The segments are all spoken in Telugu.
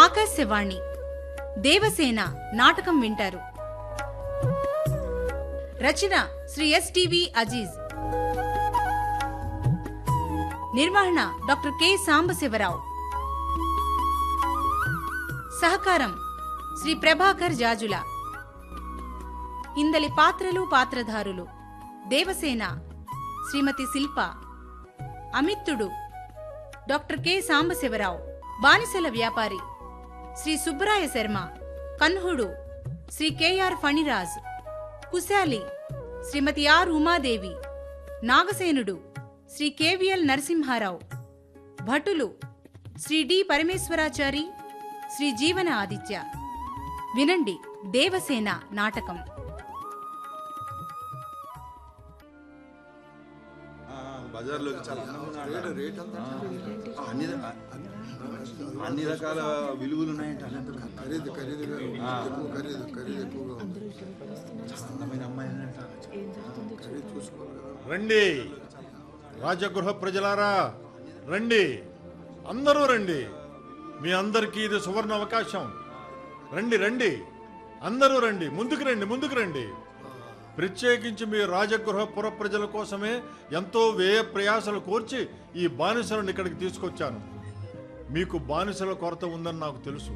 ఆకాశవాణి దేవసేన నాటకం వింటారు. రచన శ్రీ ఎస్.టి.వి. అజీజ్. నిర్వహణ డాక్టర్ కె. సాంబశివరావు. సహకారం శ్రీ ప్రభాకర్ జాజుల. ఇందలి పాత్రలు పాత్రధారులు: దేవసేన శ్రీమతి శిల్ప, అమిత్తుడు డాక్టర్ కె. సాంబశివరావు, బానిసల వ్యాపారి శ్రీ సుబ్బరాయ శర్మ, కన్హుడు శ్రీ కె.ఆర్. ఫణిరాజ్, కుశాలి శ్రీమతి ఆర్. ఉమాదేవి, నాగసేనుడు శ్రీ కె.వి.ఎల్. నరసింహారావు, భటులు శ్రీ డి. పరమేశ్వరాచారి, శ్రీ జీవన ఆదిత్య. వినండి దేవసేన నాటకం. బజార్లోకి చాలా అన్ని రకాల విలువలు ఉన్నాయంట. ఖరీదు ఎక్కువగా ఉంది. అందమైన అమ్మాయి చూసుకోవాలి. రండి రాజగృహ ప్రజలారా, రండి, అందరూ రండి. మీ అందరికీ ఇది సువర్ణ అవకాశం. రండి రండి, అందరూ రండి, ముందుకు రండి. ప్రత్యేకించి మీ రాజగృహ పుర ప్రజల కోసమే ఎంతో వ్యయ ప్రయాసలు కోర్చి ఈ బానిసలను ఇక్కడికి తీసుకొచ్చాను. మీకు బానిసల కొరత ఉందని నాకు తెలుసు.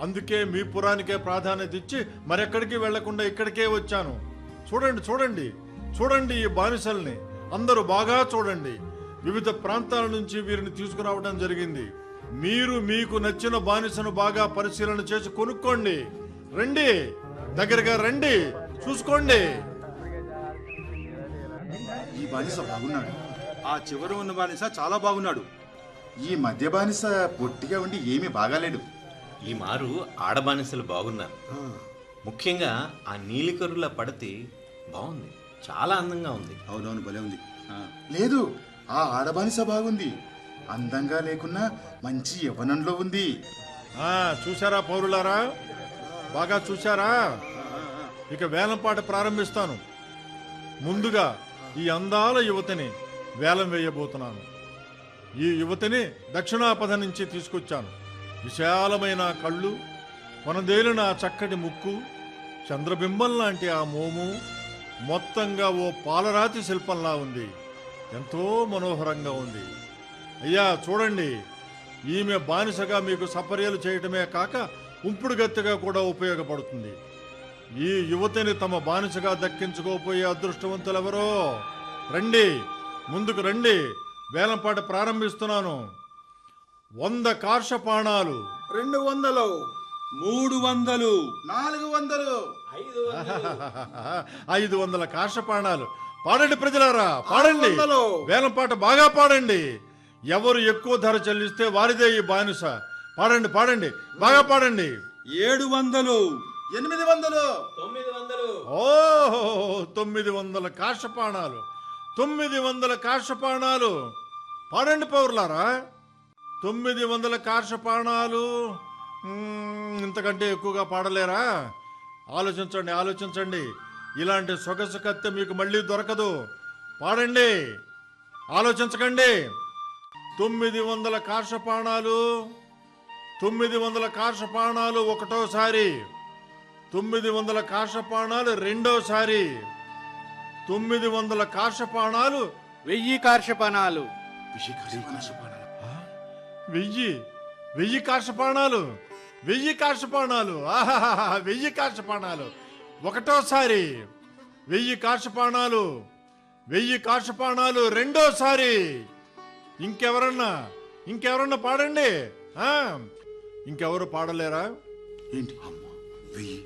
అందుకే మీ పురానికే ప్రాధాన్యత ఇచ్చి మరెక్కడికి వెళ్లకుండా ఇక్కడికే వచ్చాను. చూడండి ఈ బానిసల్ని. అందరూ బాగా చూడండి. వివిధ ప్రాంతాల నుంచి వీరిని తీసుకురావడం జరిగింది. మీరు మీకు నచ్చిన బానిసను బాగా పరిశీలన చేసి కొనుక్కోండి. రండి, దగ్గరగా రండి, చూసుకోండి. ఈ బానిస బాగున్నాడు. ఆ చివర ఉన్న బానిస చాలా బాగున్నాడు. ఈ మధ్య బానిస పొట్టిగా ఉండి ఏమీ బాగాలేడు. ఈ మారు ఆడబానిసలు బాగున్నారు. ముఖ్యంగా ఆ నీలికరుల పడతి బాగుంది, చాలా అందంగా ఉంది. అవునవును, భలే ఉంది. లేదు, ఆ ఆడబానిస బాగుంది. అందంగా లేకున్నా మంచి యవ్వనంలో ఉంది. చూశారా పౌరులారా, బాగా చూశారా? ఇక వేలంపాట ప్రారంభిస్తాను. ముందుగా ఈ అందాల యువతిని వేలం వేయబోతున్నాను. ఈ యువతిని దక్షిణాపథ నుంచి తీసుకొచ్చాను. విశాలమైన కళ్ళు, కొనదేలిన చక్కటి ముక్కు, చంద్రబింబం లాంటి ఆ మోము, మొత్తంగా ఓ పాలరాతి శిల్పంలా ఉంది. ఎంతో మనోహరంగా ఉంది. అయ్యా చూడండి, ఈమె బానిసగా మీకు సపర్యలు చేయటమే కాక ఉంపుడు గత్తెగా కూడా ఉపయోగపడుతుంది. ఈ యువతిని తమ బానిసగా దక్కించుకోపోయే అదృష్టవంతులెవరో రండి, ముందుకు రండి. వేలంపాట ప్రారంభిస్తున్నాను. 100 కార్షపాణాలు, 200, 300, 400, 500 కార్షపాణాలు. పాడండి ప్రజలారా, పాడండి. 600. వేలంపాట బాగా పాడండి. ఎవరు ఎక్కువ ధర చెల్లిస్తే వారిదే ఈ బానిస. పాడండి, బాగా పాడండి. 700, 800, 900 కార్షపాణాలు, 900 కార్షపాణాలు. పాడండి పౌరులారా, 900 కార్షపాణాలు. ఇంతకంటే ఎక్కువగా పాడలేరా? ఆలోచించండి. ఇలాంటి సొగసు కత్తె మీకు మళ్ళీ దొరకదు. పాడండి, ఆలోచించకండి. 900 కార్షపాణాలు, 900 కార్షపాణాలు ఒకటోసారి, 900 కార్షపాణాలు రెండోసారి, 900 కార్షపాణాలు, 1000 కార్షపాణాలు. 1000 కార్షపాణాలు, 1000 కార్షపాణాలు, 1000 కార్షపాణాలు ఒకటోసారి, 1000 కార్షపాణాలు, 1000 కార్షపాణాలు రెండోసారి. ఇంకెవరన్నా పాడండి. ఇంకెవరు పాడలేరా? ఏంటి అమ్మ, 1000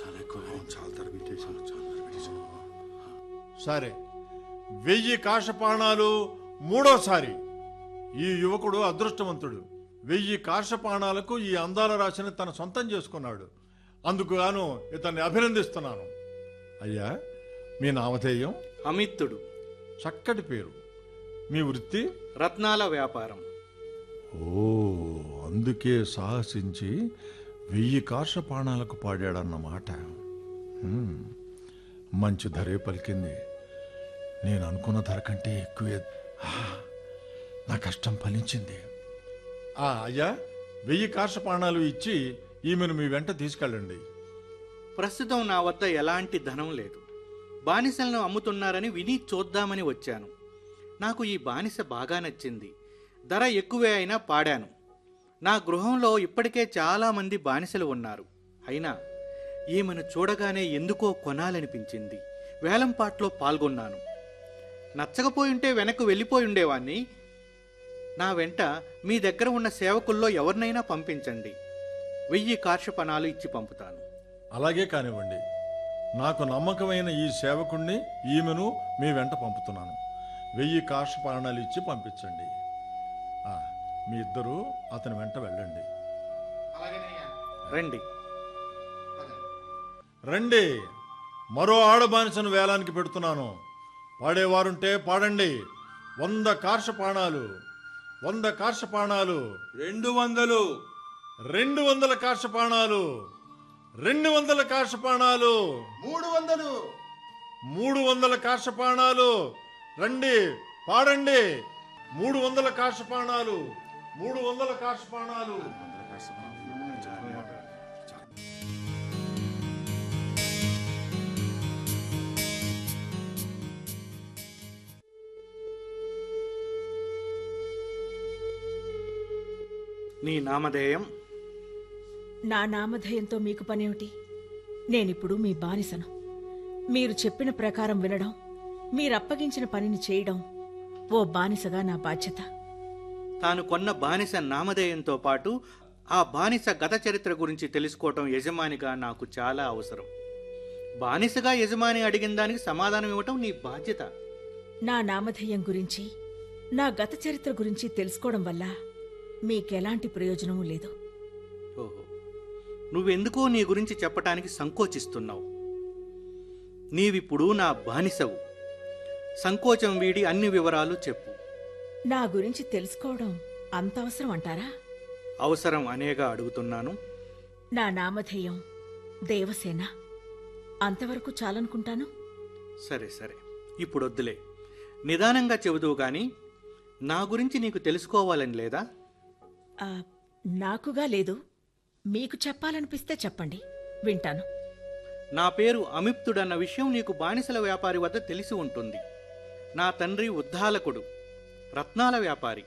చాలా ఎక్కువ. చాలా తరబిట్టేశాను. సరే, 1000 కార్షపాణాలు మూడోసారి. ఈ యువకుడు అదృష్టవంతుడు. 1000 కార్షపాణాలకు ఈ అందాల రాశిని తన సొంతం చేసుకున్నాడు. అందుకు గాను ఇతన్ని అభినందిస్తున్నాను. అయ్యా, మీ నామధేయం? అమిత్తుడు. చక్కటి పేరు. మీ వృత్తి? రత్నాల వ్యాపారం. అందుకే సాహసించి 1000 కార్షపాణాలకు పాడాడన్నమాట. మంచి ధరే పలికింది. నేను అనుకున్న ధర కంటే ఎక్కువే. నా కష్టం ఫలించింది. అయ్యా, 1000 కార్షపాణాలు ఇచ్చి ఈమెను మీ వెంట తీసుకెళ్ళండి. ప్రస్తుతం నా వద్ద ఎలాంటి ధనం లేదు. బానిసలను అమ్ముతున్నారని విని చూద్దామని వచ్చాను. నాకు ఈ బానిస బాగా నచ్చింది. ధర ఎక్కువే అయినా పాడాను. నా గృహంలో ఇప్పటికే చాలామంది బానిసలు ఉన్నారు. అయినా ఈమెను చూడగానే ఎందుకో కొనాలనిపించింది. వేలంపాట్లో పాల్గొన్నాను. నచ్చకపోయుంటే వెనక్కు వెళ్ళిపోయి ఉండేవాణ్ణి. నా వెంట మీ దగ్గర ఉన్న సేవకుల్లో ఎవరినైనా పంపించండి. 1000 కార్షపణాలు ఇచ్చి పంపుతాను. అలాగే కానివ్వండి. నాకు నమ్మకమైన ఈ సేవకుణ్ణి ఈమెను మీ వెంట పంపుతున్నాను. 1000 కార్షపాణాలు ఇచ్చి పంపించండి. మీ ఇద్దరూ అతని వెంట వెళ్ళండి. రండి. రండి. మరో ఆడబానిసను వేలానికి పెడుతున్నాను. పాడేవారుంటే పాడండి. 100 కార్షపాణాలు. 100 కార్షపాణాలు. 200. 200 కార్షపాణాలు. 200 కార్షపాణాలు. 300. 300 కార్షపాణాలు. రండి, పాడండి. 300 కార్షపాణాలు. 300 కార్షపాణాలు. నీ నామధేయం? నా నామధేయంతో మీకు పనేమిటి? నేనిప్పుడు మీ బానిసను. మీరు చెప్పిన ప్రకారం వినడం, మీరప్పగించిన పనిని చేయడం ఓ బానిసగా నా బాధ్యత. తాను కొన్న బానిస నామధేయంతో పాటు ఆ బానిస గత చరిత్ర గురించి తెలుసుకోవటం యజమానిగా నాకు చాలా అవసరం. బానిసగా యజమాని అడిగిన దానికి సమాధానం ఇవ్వటం నీ బాధ్యత. నా నామధేయం గురించి, నా గత చరిత్ర గురించి తెలుసుకోవడం వల్ల మీకెలాంటి ప్రయోజనమూ లేదు. ఓహో, నువ్వెందుకో నీ గురించి చెప్పటానికి సంకోచిస్తున్నావు. నీవిప్పుడు నా బానిసవు. సంకోచం వీడి అన్ని వివరాలు చెప్పు. నా గురించి తెలుసుకోవడం అంత అవసరం అంటారా? అవసరం అనేగా అడుగుతున్నాను. నా నామధేయం దేవసేన. అంతవరకు చాలనుకుంటాను. సరే సరే, ఇప్పుడు వద్దులే. నిదానంగా చెబుదువు గాని నా గురించి నీకు తెలుసుకోవాలని లేదా? నాకుగా లేదు. మీకు చెప్పాలనిపిస్తే చెప్పండి, వింటాను. నా పేరు అమిప్తుడన్న విషయం నీకు బానిసల వ్యాపారి వద్ద తెలిసి ఉంటుంది. నా తండ్రి ఉద్దాలకుడు, రత్నాల వ్యాపారి.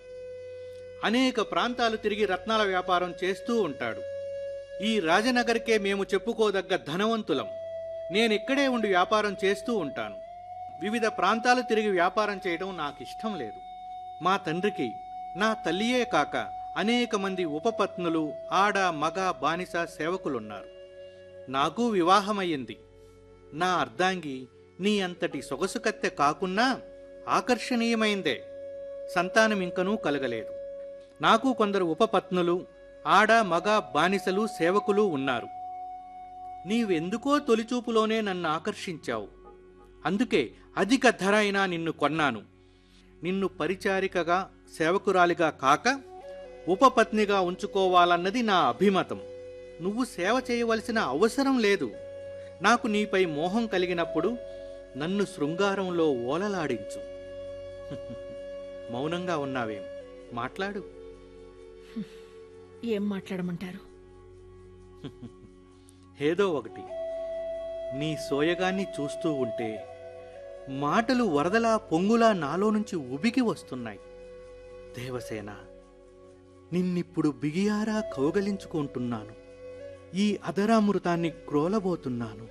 అనేక ప్రాంతాలు తిరిగి రత్నాల వ్యాపారం చేస్తూ ఉంటాడు. ఈ రాజనగర్కే మేము చెప్పుకోదగ్గ ధనవంతులం. నేనిక్కడే ఉండి వ్యాపారం చేస్తూ ఉంటాను. వివిధ ప్రాంతాలు తిరిగి వ్యాపారం చేయడం నాకిష్టం లేదు. మా తండ్రికి నా తల్లియే కాక అనేక మంది ఉపపత్నులు, ఆడ మగ బానిస సేవకులున్నారు. నాకు వివాహమయ్యింది. నా అర్ధాంగి నీ అంతటి సొగసు కత్తె కాకున్నా ఆకర్షణీయమైందే. సంతానం ఇంకనూ కలగలేదు. నాకు కొందరు ఉపపత్నులు, ఆడ మగ బానిసలు సేవకులు ఉన్నారు. నీవెందుకో తొలిచూపులోనే నన్ను ఆకర్షించావు. అందుకే అధిక ధర అయినా నిన్ను కొన్నాను. నిన్ను పరిచారికగా, సేవకురాలిగా కాక ఉపపత్నిగా ఉంచుకోవాలన్నది నా అభిమతం. నువ్వు సేవ చేయవలసిన అవసరం లేదు. నాకు నీపై మోహం కలిగినప్పుడు నన్ను శృంగారంలో ఓలలాడించు. మౌనంగా ఉన్నావేం? మాట్లాడు. ఏం మాట్లాడమంటారు? ఏదో ఒకటి. నీ సోయగాన్ని చూస్తూ ఉంటే మాటలు వరదలా పొంగులా నాలో నుంచి ఉబికి వస్తున్నాయి. దేవసేన, నిన్నిప్పుడు బిగియారా కౌగలించుకుంటున్నాను. ఈ అధరామృతాన్ని క్రోలబోతున్నాను.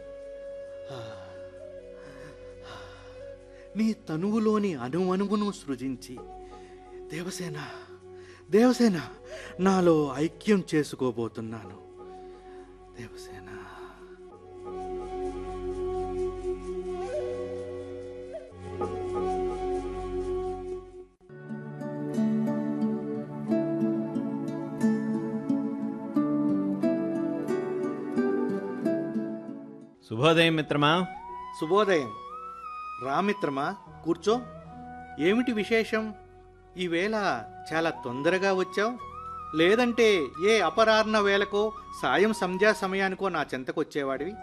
నీ తనువులోని అణువణువును సృజించి దేవసేన, దేవసేన నాలో ఐక్యం చేసుకోబోతున్నాను. దేవసేన. శుభోదయం మిత్రమా. శుభోదయం. రామిత్రమా, కూర్చో. ఏమిటి విశేషం? ఈవేళ చాలా తొందరగా వచ్చావు. లేదంటే ఏ అపరాహ్న వేళకో, సాయం సంధ్యా సమయానికో నా చెంతకొచ్చేవాడివి.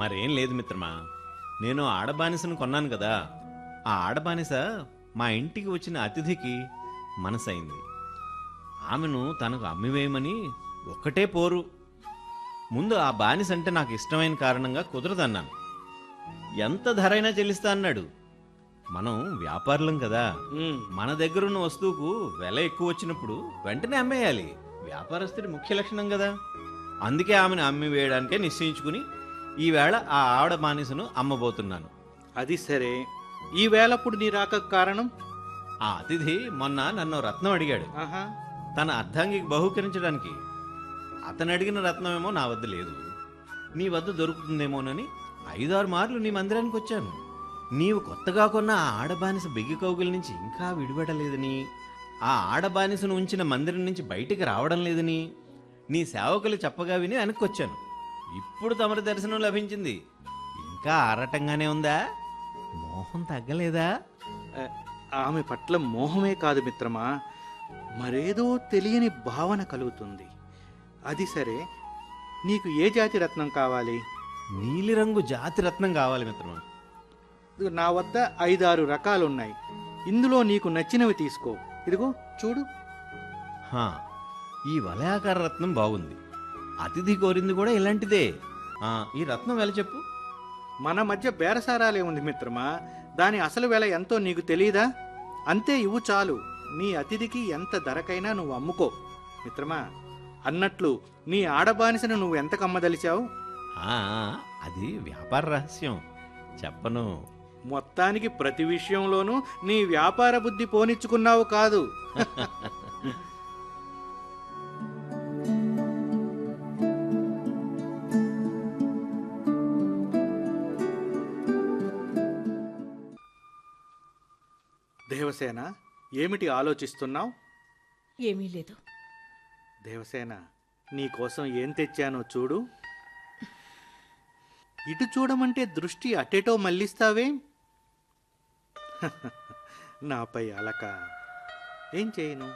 మరేం లేదు మిత్రమా, నేను ఆడబానిసను కొన్నాను కదా. ఆ ఆడబానిస మా ఇంటికి వచ్చిన అతిథికి మనసైంది. ఆమెను తనకు అమ్మివేయమని ఒక్కటే పోరు. ముందు ఆ బానిస అంటే నాకు ఇష్టమైన కారణంగా కుదరదన్నాను. ఎంత ధరైనా చెల్లిస్తా అన్నాడు. మనం వ్యాపారులం కదా, ఉమ్, మన దగ్గరున్న వస్తువుకు వెల ఎక్కువ వచ్చినప్పుడు వెంటనే అమ్మేయాలి. వ్యాపారస్తుడి ముఖ్య లక్షణం కదా. అందుకే ఆమెను అమ్మి వేయడానికే నిశ్చయించుకుని ఈవేళ ఆ ఆవిడ బానిసను అమ్మబోతున్నాను. అది సరే, ఈ వేళప్పుడు నీ రాక కారణం? ఆ అతిథి మొన్న నన్ను రత్నం అడిగాడు, ఆహా, తన అర్ధాంగికి బహూకరించడానికి. అతను అడిగిన రత్నమేమో నా వద్ద లేదు. నీ వద్ద దొరుకుతుందేమోనని 5-6 మార్లు నీ మందిరానికి వచ్చాను. నీవు కొత్తగా కొన్న ఆ ఆడబానిస బెగ్గి కౌగుల నుంచి ఇంకా విడిపడలేదని, ఆ ఆడబానిసను ఉంచిన మందిరం నుంచి బయటికి రావడం లేదని నీ సేవకులు చెప్పగా విని వెనక్కొచ్చాను. ఇప్పుడు తమరి దర్శనం లభించింది. ఇంకా ఆరాటంగానే ఉందా? మోహం తగ్గలేదా? ఆమె పట్ల మోహమే కాదు మిత్రమా, మరేదో తెలియని భావన కలుగుతుంది. అది సరే, నీకు ఏ జాతి రత్నం కావాలి? నీలిరంగు జాతి రత్నం కావాలి మిత్రమా. ఇదిగో నా వద్ద 5-6 రకాలున్నాయి. ఇందులో నీకు నచ్చినవి తీసుకో. ఇదిగో చూడు. హా, ఈ వలయాకార రత్నం బాగుంది. అతిథి కోరింది కూడా ఇలాంటిదే. ఈ రత్నం వెల చెప్పు. మన మధ్య బేరసారాలే ఉంది మిత్రమా. దాని అసలు వెల ఎంతో నీకు తెలియదా? అంతే, ఇవ్వు చాలు. నీ అతిథికి ఎంత ధరకైనా నువ్వు అమ్ముకో. మిత్రమా, అన్నట్లు నీ ఆడబానిసను నువ్వు ఎంత కమ్మదలిచావు? అది వ్యాపార రహస్యం, చెప్పను. మొత్తానికి ప్రతి విషయంలోనూ నీ వ్యాపార బుద్ధి పోనిచ్చుకున్నావు కాదు. దేవసేన, ఏమిటి ఆలోచిస్తున్నావు? ఏమీ లేదు. దేవసేన, నీకోసం ఏం తెచ్చానో చూడు. ఇటు చూడమంటే దృష్టి అటేటో మళ్ళిస్తావే? నాపై అలక. ఏం చేయను,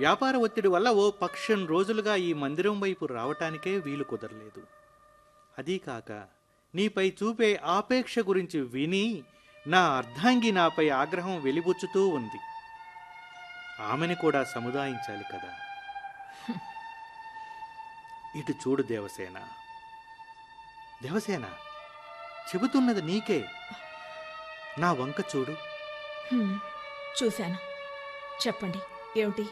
వ్యాపార ఒత్తిడి వల్ల ఓ పక్షం రోజులుగా ఈ మందిరం వైపు రావటానికే వీలు కుదరలేదు. అదీ కాక నీపై చూపే ఆపేక్ష గురించి విని నా అర్ధాంగి నాపై ఆగ్రహం వెలిబుచ్చుతూ ఉంది. ఆమెని కూడా సముదాయించాలి కదా. ఇటు చూడు దేవసేన. దేవసేన, చెబుతున్నది నీకే. నా వంక చూడు. చూశాను. చెప్పండి, ఏమిటి?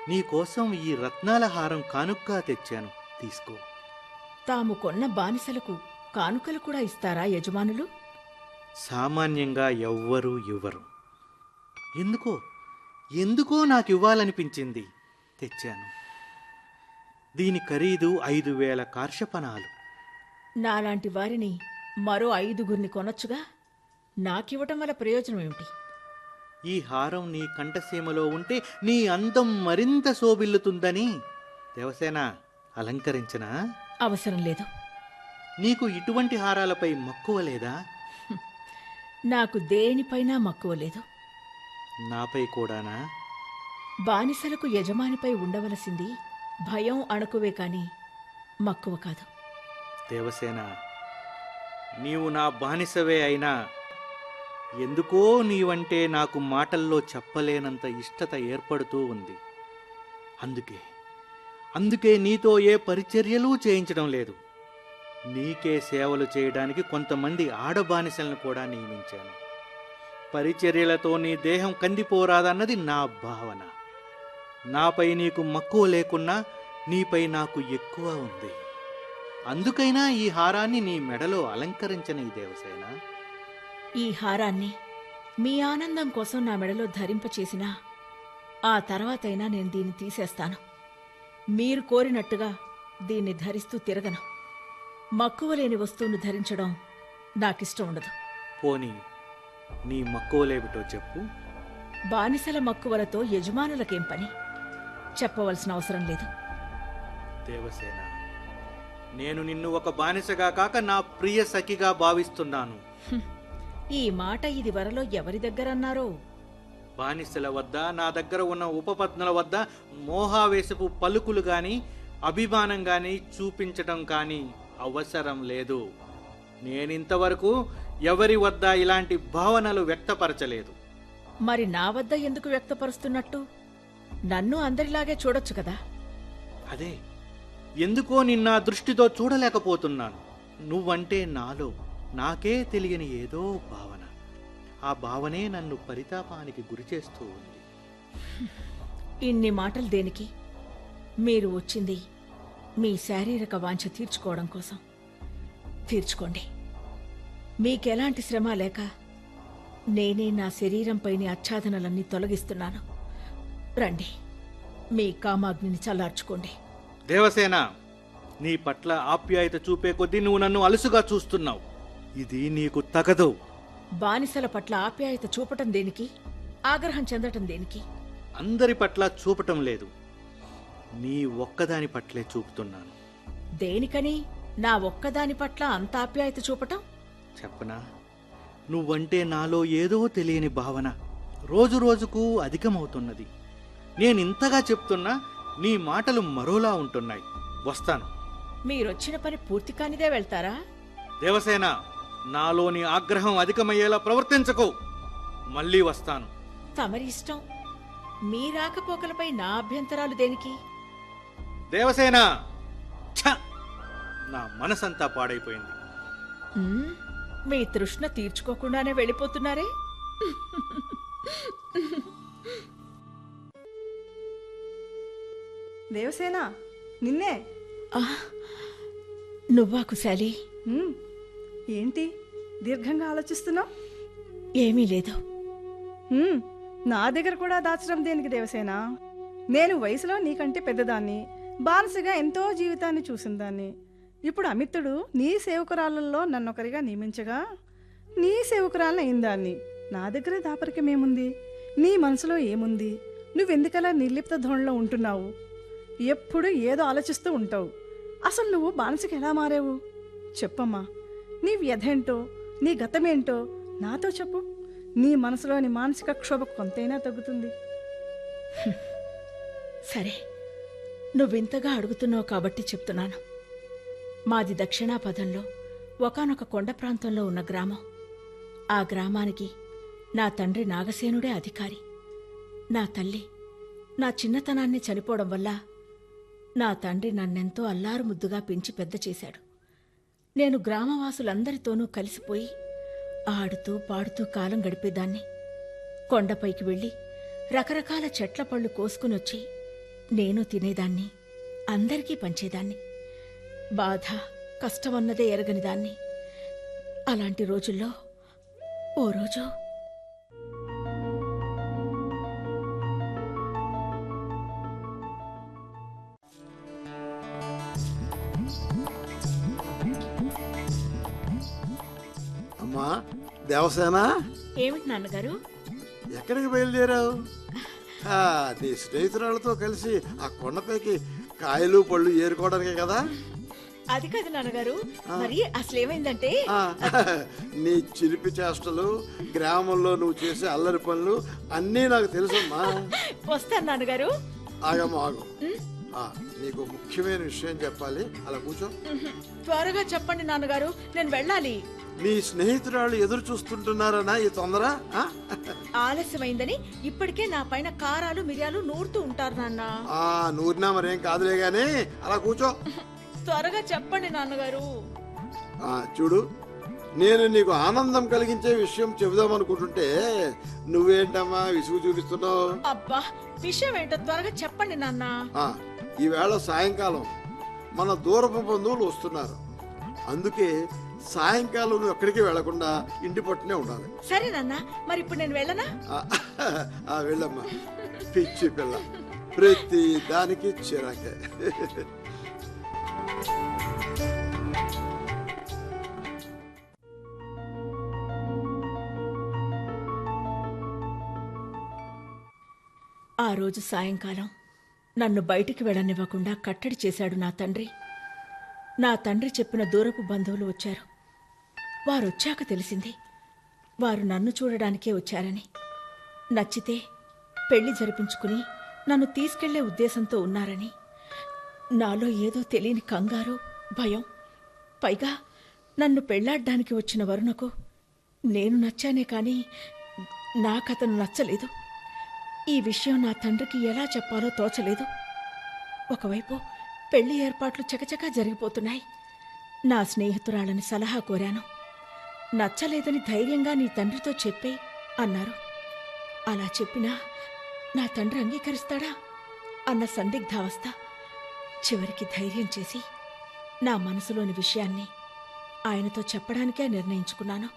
నీకోసం ఈ రత్నాల హారం కానుక్కా తెచ్చాను, తీసుకో. తాము కొన్న బానిసలకు కానుకలు కూడా ఇస్తారా యజమానులు? సామాన్యంగా ఎవ్వరూ ఇవ్వరు. ఎందుకో నాకు ఇవ్వాలనిపించింది, తెచ్చాను. దీని ఖరీదు 5,000 కార్షపణాలు. నాలాంటి వారిని మరో 5గురిని కొనొచ్చుగా. నాకివ్వటం వల్ల ప్రయోజనం ఏమిటి? ఈ హారం నీ కంఠసీమలో ఉంటే నీ అందం మరింత శోభిల్లుతుందని దేవసేన అలంకరించనా? అవసరం లేదు. నీకు ఇటువంటి హారాలపై మక్కువ లేదా? నాకు దేనిపైనా మక్కువ లేదు. నాపై కూడానా? బానిసలకు యజమానిపై ఉండవలసింది భయం, అణకువే కాని మక్కువ కాదు. దేవసేన, నీవు నా బానిసవే అయినా ఎందుకో నీవంటే నాకు మాటల్లో చెప్పలేనంత ఇష్టత ఏర్పడుతూ ఉంది. అందుకే నీతో ఏ పరిచర్యలు చేయించడం లేదు. నీకే సేవలు చేయడానికి కొంతమంది ఆడబానిసలను కూడా నియమించాను. పరిచర్యలతో నీ దేహం కందిపోరాదన్నది నా భావన. నాపై నీకు మక్కువ లేకున్నా నీపై నాకు ఎక్కువ ఉంది. అందుకైనా ఈ హారాన్ని నీ మెడలో అలంకరించని దేవసేన. ఈ హారాన్ని మీ ఆనందం కోసం నా మెడలో ధరింపచేసినా ఆ తర్వాతైనా నేను దీన్ని తీసేస్తాను. మీరు కోరినట్టుగా దీన్ని ధరిస్తూ తిరగను. మక్కువ లేని వస్తువును ధరించడం నాకిష్టం ఉండదు. పోనీ నీ మక్కువలేమిటో చెప్పు. బానిసల మక్కువలతో యజమానులకేం పని? చెప్పవలసిన అవసరం లేదు. దేవసేన, నేను నిన్ను ఒక బానిసగా కాక నా ప్రియ సఖిగా భావిస్తున్నాను. ఈ మాట ఇది వరలో ఎవరి దగ్గరన్నారో? బానిసల వద్ద, నా దగ్గర ఉన్న ఉపపత్నుల వద్ద మోహావేశపు పలుకులు గాని అభిమానం గాని చూపించటం కానీ అవసరం లేదు. నేనింతవరకు ఎవరి వద్ద ఇలాంటి భావనలు వ్యక్తపరచలేదు. మరి నా వద్ద ఎందుకు వ్యక్తపరుస్తున్నట్టు? నన్ను అందరిలాగే చూడొచ్చు కదా. అదే ఎందుకో నిన్న దృష్టితో చూడలేకపోతున్నాను. నువ్వంటే నాలో నాకే తెలియని ఏదో భావన. ఆ భావనే నన్ను పరితాపానికి గురిచేస్తూ ఉంది. ఇన్ని మాటలు దేనికి? మీరు వచ్చింది మీ శారీరక వాంఛ తీర్చుకోవడం కోసం. తీర్చుకోండి. మీకెలాంటి శ్రమ లేక నేనే నా శరీరంపైని ఆచ్ఛాదనలన్నీ తొలగిస్తున్నాను. రండి, మీ కామాగ్నిని చల్లార్చుకోండి. దేవసేన, నీ పట్ల ఆప్యాయత చూపే కొద్దీ నువ్వు నన్ను అలుసుగా చూస్తున్నావు. ఇది నీకు తగదు. బానిసల పట్ల ఆప్యాయత చూపటం దేనికి? ఆగ్రహం చెందటం దేనికి? అందరి పట్ల చూపటం లేదు, నీ ఒక్కదాని పట్లే చూపుతున్నాను. దేనికని నా ఒక్కదాని పట్ల అంత ఆప్యాయత చూపటం? చెప్పనా, నువ్వంటే నాలో ఏదో తెలియని భావన రోజు రోజుకు అధికమవుతున్నది. నేనింతగా చెప్తున్నా నీ మాటలు మరోలా ఉంటున్నాయి. వస్తాను. మీరొచ్చిన పని పూర్తి కానిదే వెళ్తారా? దేవసేన, నాలోని ఆగ్రహం అధికమయ్యేలా ప్రవర్తించకు. మళ్ళీ వస్తాను. తమరి ఇష్టం. మీ రాకపోకలపై నా అభ్యంతరాలు దేనికి? దేవసేన, ఛ! నా మనసంతా పాడైపోయింది. ఉమ్, మీ తృష్ణ తీర్చుకోకుండానే వెళ్ళిపోతున్నారే. దేవసేన, నిన్నే. ఆ, నువ్వా కుశాలి? హ్మ్, ఏంటి దీర్ఘంగా ఆలోచిస్తున్నావు? ఏమీ లేదు. నా దగ్గర కూడా దాచడం దేనికి దేవసేన? నేను వయసులో నీకంటే పెద్దదాన్ని, బానిసగా ఎంతో జీవితాన్ని చూసిన దాన్ని. ఇప్పుడు అమిత్తుడు నీ సేవకురాళ్ళల్లో నన్నొకరిగా నియమించగా నీ సేవకురాలను అయిందాన్ని. నా దగ్గర దాపరికమేముంది? నీ మనసులో ఏముంది? నువ్వెందుకలా నిర్లిప్త ధోరణిలో ఉంటున్నావు? ఎప్పుడు ఏదో ఆలోచిస్తూ ఉంటావు. అసలు నువ్వు బానిసకి ఎలా మారావు? చెప్పమ్మా, నీ వ్యధేంటో, నీ గతమేంటో నాతో చెప్పు. నీ మనసులోని మానసిక క్షోభ కొంతైనా తగ్గుతుంది. సరే, నువ్వింతగా అడుగుతున్నావు కాబట్టి చెప్తున్నాను. మాది దక్షిణాపథంలో ఒకానొక కొండ ప్రాంతంలో ఉన్న గ్రామం. ఆ గ్రామానికి నా తండ్రి నాగసేనుడే అధికారి. నా తల్లి నా చిన్నతనాన్ని చనిపోవడం వల్ల నా తండ్రి నన్నెంతో అల్లారు ముద్దుగా పెంచి పెద్ద చేశాడు. నేను గ్రామవాసులందరితోనూ కలిసిపోయి ఆడుతూ పాడుతూ కాలం గడిపేదాన్ని. కొండపైకి వెళ్ళి రకరకాల చెట్ల పళ్ళు కోసుకునొచ్చి నేను తినేదాన్ని, అందరికీ పంచేదాన్ని. బాధ కష్టమన్నదే ఎరగని దాన్ని. అలాంటి రోజుల్లో ఓ రోజు అమ్మా దేవసేన, ఏమిటి నాన్నగారు? ఎక్కడికి బయలుదేరావు? నీ స్నేహితురాలతో కలిసి ఆ కొండపైకి కాయలు పళ్ళు ఏరుకోవడానికే కదా? అది కాదు నాన్నగారు. మరి అసలేమైందంటే నీ చిలిపి చేష్టలు, గ్రామంలో నువ్వు చేసే అల్లరి పనులు అన్నీ నాకు తెలుసమ్మా. వస్తాను నాన్నగారు. ఆగమ్మా, ఆగు. నీకు ముఖ్యమైన విషయం చెప్పాలి. అలా కూర్చో. త్వరగా చెప్పండి నాన్నగారు, నేను వెళ్ళాలి. నీ స్నేహితురాలు ఎదురు చూస్తుంటున్నారనా ఈ తొందర? ఆలస్యమైందని ఇప్పటికే నా పైన కారాలు మిరియాలు నూరుతూ ఉంటారు నాన్న. నూరినా మరేం కాదులే గాని అలా కూర్చో. త్వరగా చెప్పండి నాన్నగారు. చూడు, నేను నీకు ఆనందం కలిగించే విషయం చెబుదాం అనుకుంటుంటే నువ్వేంటమ్మా విసుగు చూపిస్తున్నావు? అబ్బా, విషయం ఏంటో త్వరగా చెప్పండి నాన్న. ఈవేళ సాయంకాలం మన దూరపు బంధువులు వస్తున్నారు. అందుకే సాయంకాలం నువ్వు ఎక్కడికి వెళ్లకుండా ఇంటి పట్టునే ఉండాలి. సరే నాన్న, మరి ఇప్పుడు నేను వెళ్ళనా? వెళ్ళమ్మా, పిచ్చి పిల్ల, ప్రతి దానికి చిరాకే. ఆ రోజు సాయంకాలం నన్ను బయటికి వెళ్ళనివ్వకుండా కట్టడి చేశాడు నా తండ్రి. నా తండ్రి చెప్పిన దూరపు బంధువులు వచ్చారు. వారొచ్చాక తెలిసింది వారు నన్ను చూడడానికే వచ్చారని. నచ్చితే పెళ్లి జరిపించుకుని నన్ను తీసుకెళ్లే ఉద్దేశంతో ఉన్నారని. నాలో ఏదో తెలియని కంగారు, భయం. పైగా నన్ను పెళ్లాడ్డానికి వచ్చిన వరుణకు నేను నచ్చానే కానీ నాకతను నచ్చలేదు. ఈ విషయం నా తండ్రికి ఎలా చెప్పాలో తోచలేదు. ఒకవైపు పెళ్లి ఏర్పాట్లు చకచకా జరిగిపోతున్నాయి. నా స్నేహితురాలని సలహా కోరాను. నచ్చలేదని ధైర్యంగా నీ తండ్రితో చెప్పే అన్నారు. అలా చెప్పినా నా తండ్రి అంగీకరిస్తాడా అన్న సందిగ్ధావస్థ. చివరికి ధైర్యం చేసి నా మనసులోని విషయాన్ని ఆయనతో చెప్పడానికే నిర్ణయించుకున్నాను.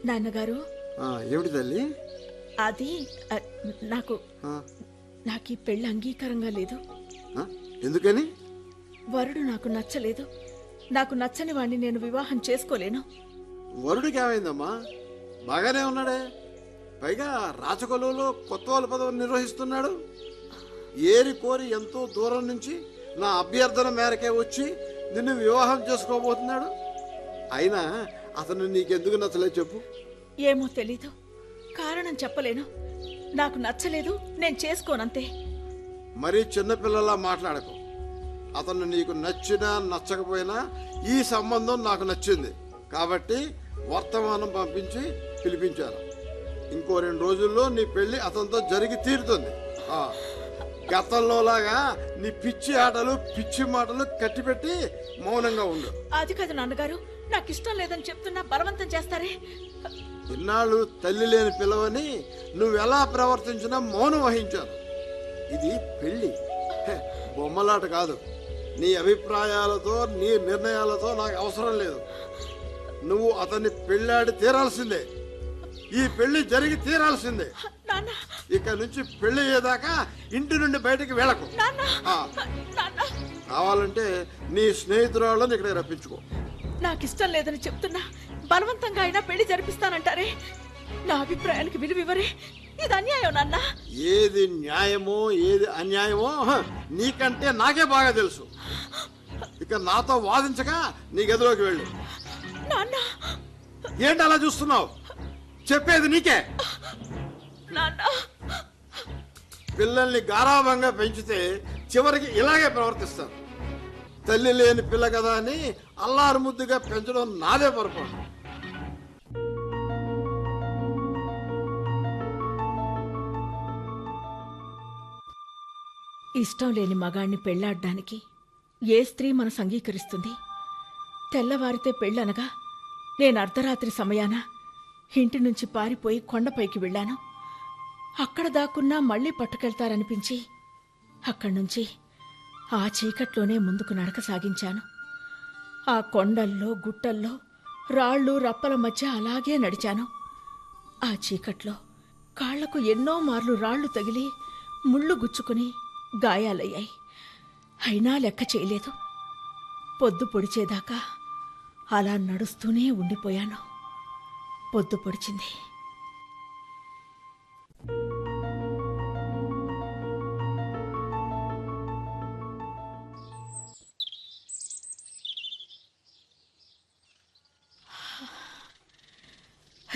నాన్నగారు, ఏమిటి తల్లి? అది నాకు ఈ పెళ్లి అంగీకారంగా లేదు. ఎందుకని? వరుడు నాకు నచ్చలేదు. నాకు నచ్చని వాణ్ణి నేను వివాహం చేసుకోలేను. వరుడికి ఏమైందమ్మా? బాగానే ఉన్నాడే. పైగా రాచకొలువులో కొత్తవాళ్ళ పదవిని నిర్వహిస్తున్నాడు. ఏరి కోరి ఎంతో దూరం నుంచి నా అభ్యర్థన మేరకే వచ్చి నిన్ను వివాహం చేసుకోబోతున్నాడు. అయినా అతను నీకెందుకు నచ్చలేదు చెప్పు? ఏమో తెలీదు, కారణం చెప్పలేను. నాకు నచ్చలేదు, నేను చేసుకోనంతే. మరీ చిన్నపిల్లలా మాట్లాడకు. అతను నీకు నచ్చినా నచ్చకపోయినా ఈ సంబంధం నాకు నచ్చింది కాబట్టి వర్తమానం పంపించి పిలిపించాను. ఇంకో 2 రోజుల్లో నీ పెళ్లి అతనితో జరిగి తీరుతుంది. గతంలోలాగా నీ పిచ్చి ఆటలు పిచ్చి మాటలు కట్టిపెట్టి మౌనంగా ఉండు. అది కాదు నాన్నగారు, నాకు ఇష్టం లేదని చెప్తున్నా బలవంతం చేస్తారే. ఇన్నాళ్ళు తల్లి లేని పిల్లవని నువ్వెలా ప్రవర్తించినా మౌనం వహించాను. ఇది పెళ్లి, బొమ్మలాట కాదు. నీ అభిప్రాయాలతో నీ నిర్ణయాలతో నాకు అవసరం లేదు. నువ్వు అతన్ని పెళ్ళాడి తీరాల్సిందే. ఈ పెళ్లి జరిగి తీరాల్సిందే. ఇక నుంచి పెళ్లి అయ్యేదాకా ఇంటి నుండి బయటికి వెళ్ళకు. కావాలంటే నీ స్నేహితురాళ్ళని ఇక్కడ రప్పించుకో. నాకు ఇష్టం లేదని చెప్తున్నా బలవంతంగా అయినా పెళ్లి జరిపిస్తానంటారే. నా అభిప్రాయానికి విలువివరే. ఇది అన్యాయం నాన్న. ఏది న్యాయమో ఏది అన్యాయమో నీకంటే నాకే బాగా తెలుసు. ఇక నాతో వాదించక నీ గదిలోకి వెళ్ళు. నాన్న, ఏంటి అలా చూస్తున్నావు? చెప్పేది నీకే. నాన్న, పిల్లల్ని గారాభంగా పెంచితే చివరికి ఇలాగే ప్రవర్తిస్తారు. తల్లి లేని పిల్ల కదా అని అల్లారు ముద్దుగా పెంచడం నాదే పొరపాటు. ఇష్టం లేని మగాణ్ణి పెళ్లాడ్డానికి ఏ స్త్రీ మనసు అంగీకరిస్తుంది? తెల్లవారితే పెళ్ళనగా నేను అర్ధరాత్రి సమయాన ఇంటి నుంచి పారిపోయి కొండపైకి వెళ్ళాను. అక్కడ దాక్కున్నా మళ్లీ పట్టుకెళ్తారనిపించి అక్కడి నుంచి ఆ చీకట్లోనే ముందుకు నడక సాగించాను. ఆ కొండల్లో గుట్టల్లో రాళ్ళు రప్పల మధ్య అలాగే నడిచాను. ఆ చీకట్లో కాళ్లకు ఎన్నో మార్లు రాళ్లు తగిలి ముళ్ళు గుచ్చుకుని గాయాలయ్యాయి. అయినా లెక్క చేయలేదు. పొద్దు పొడిచేదాకా అలా నడుస్తూనే ఉండిపోయాను. పొద్దు పొడిచింది.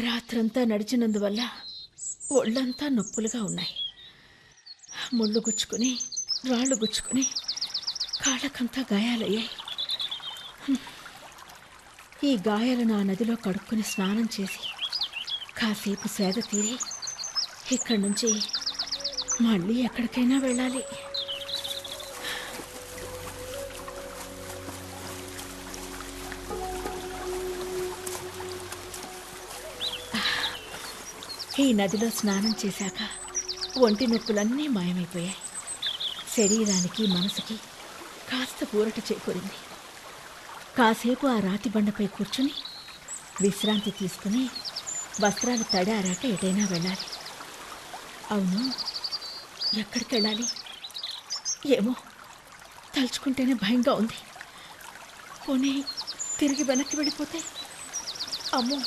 రాత్రంతా నడిచినందువల్ల ఒళ్ళంతా నొప్పులుగా ఉన్నాయి. ముళ్ళు గుచ్చుకుని రాళ్ళు గుచ్చుకుని కాళ్ళకంతా గాయాలయ్యాయి. ఈ గాయాలను ఆ నదిలో కడుక్కుని స్నానం చేసి కాసేపు సేద తీరి ఇక్కడి నుంచి మళ్ళీ ఎక్కడికైనా వెళ్ళాలి. ఈ నదిలో స్నానం చేశాక ఒంటి నొప్పులన్నీ మాయమైపోయాయి. శరీరానికి మనసుకి కాస్త ఊరట చేకూరింది. కాసేపు ఆ రాతి బండపై కూర్చుని విశ్రాంతి తీసుకుని వస్త్రాలు తడారాక ఎటైనా వెళ్ళాలి. అవును, ఎక్కడికి వెళ్ళాలి? ఏమో, తలుచుకుంటేనే భయంగా ఉంది. పోనీ తిరిగి వెనక్కి వెళ్ళిపోతే? అమ్మో,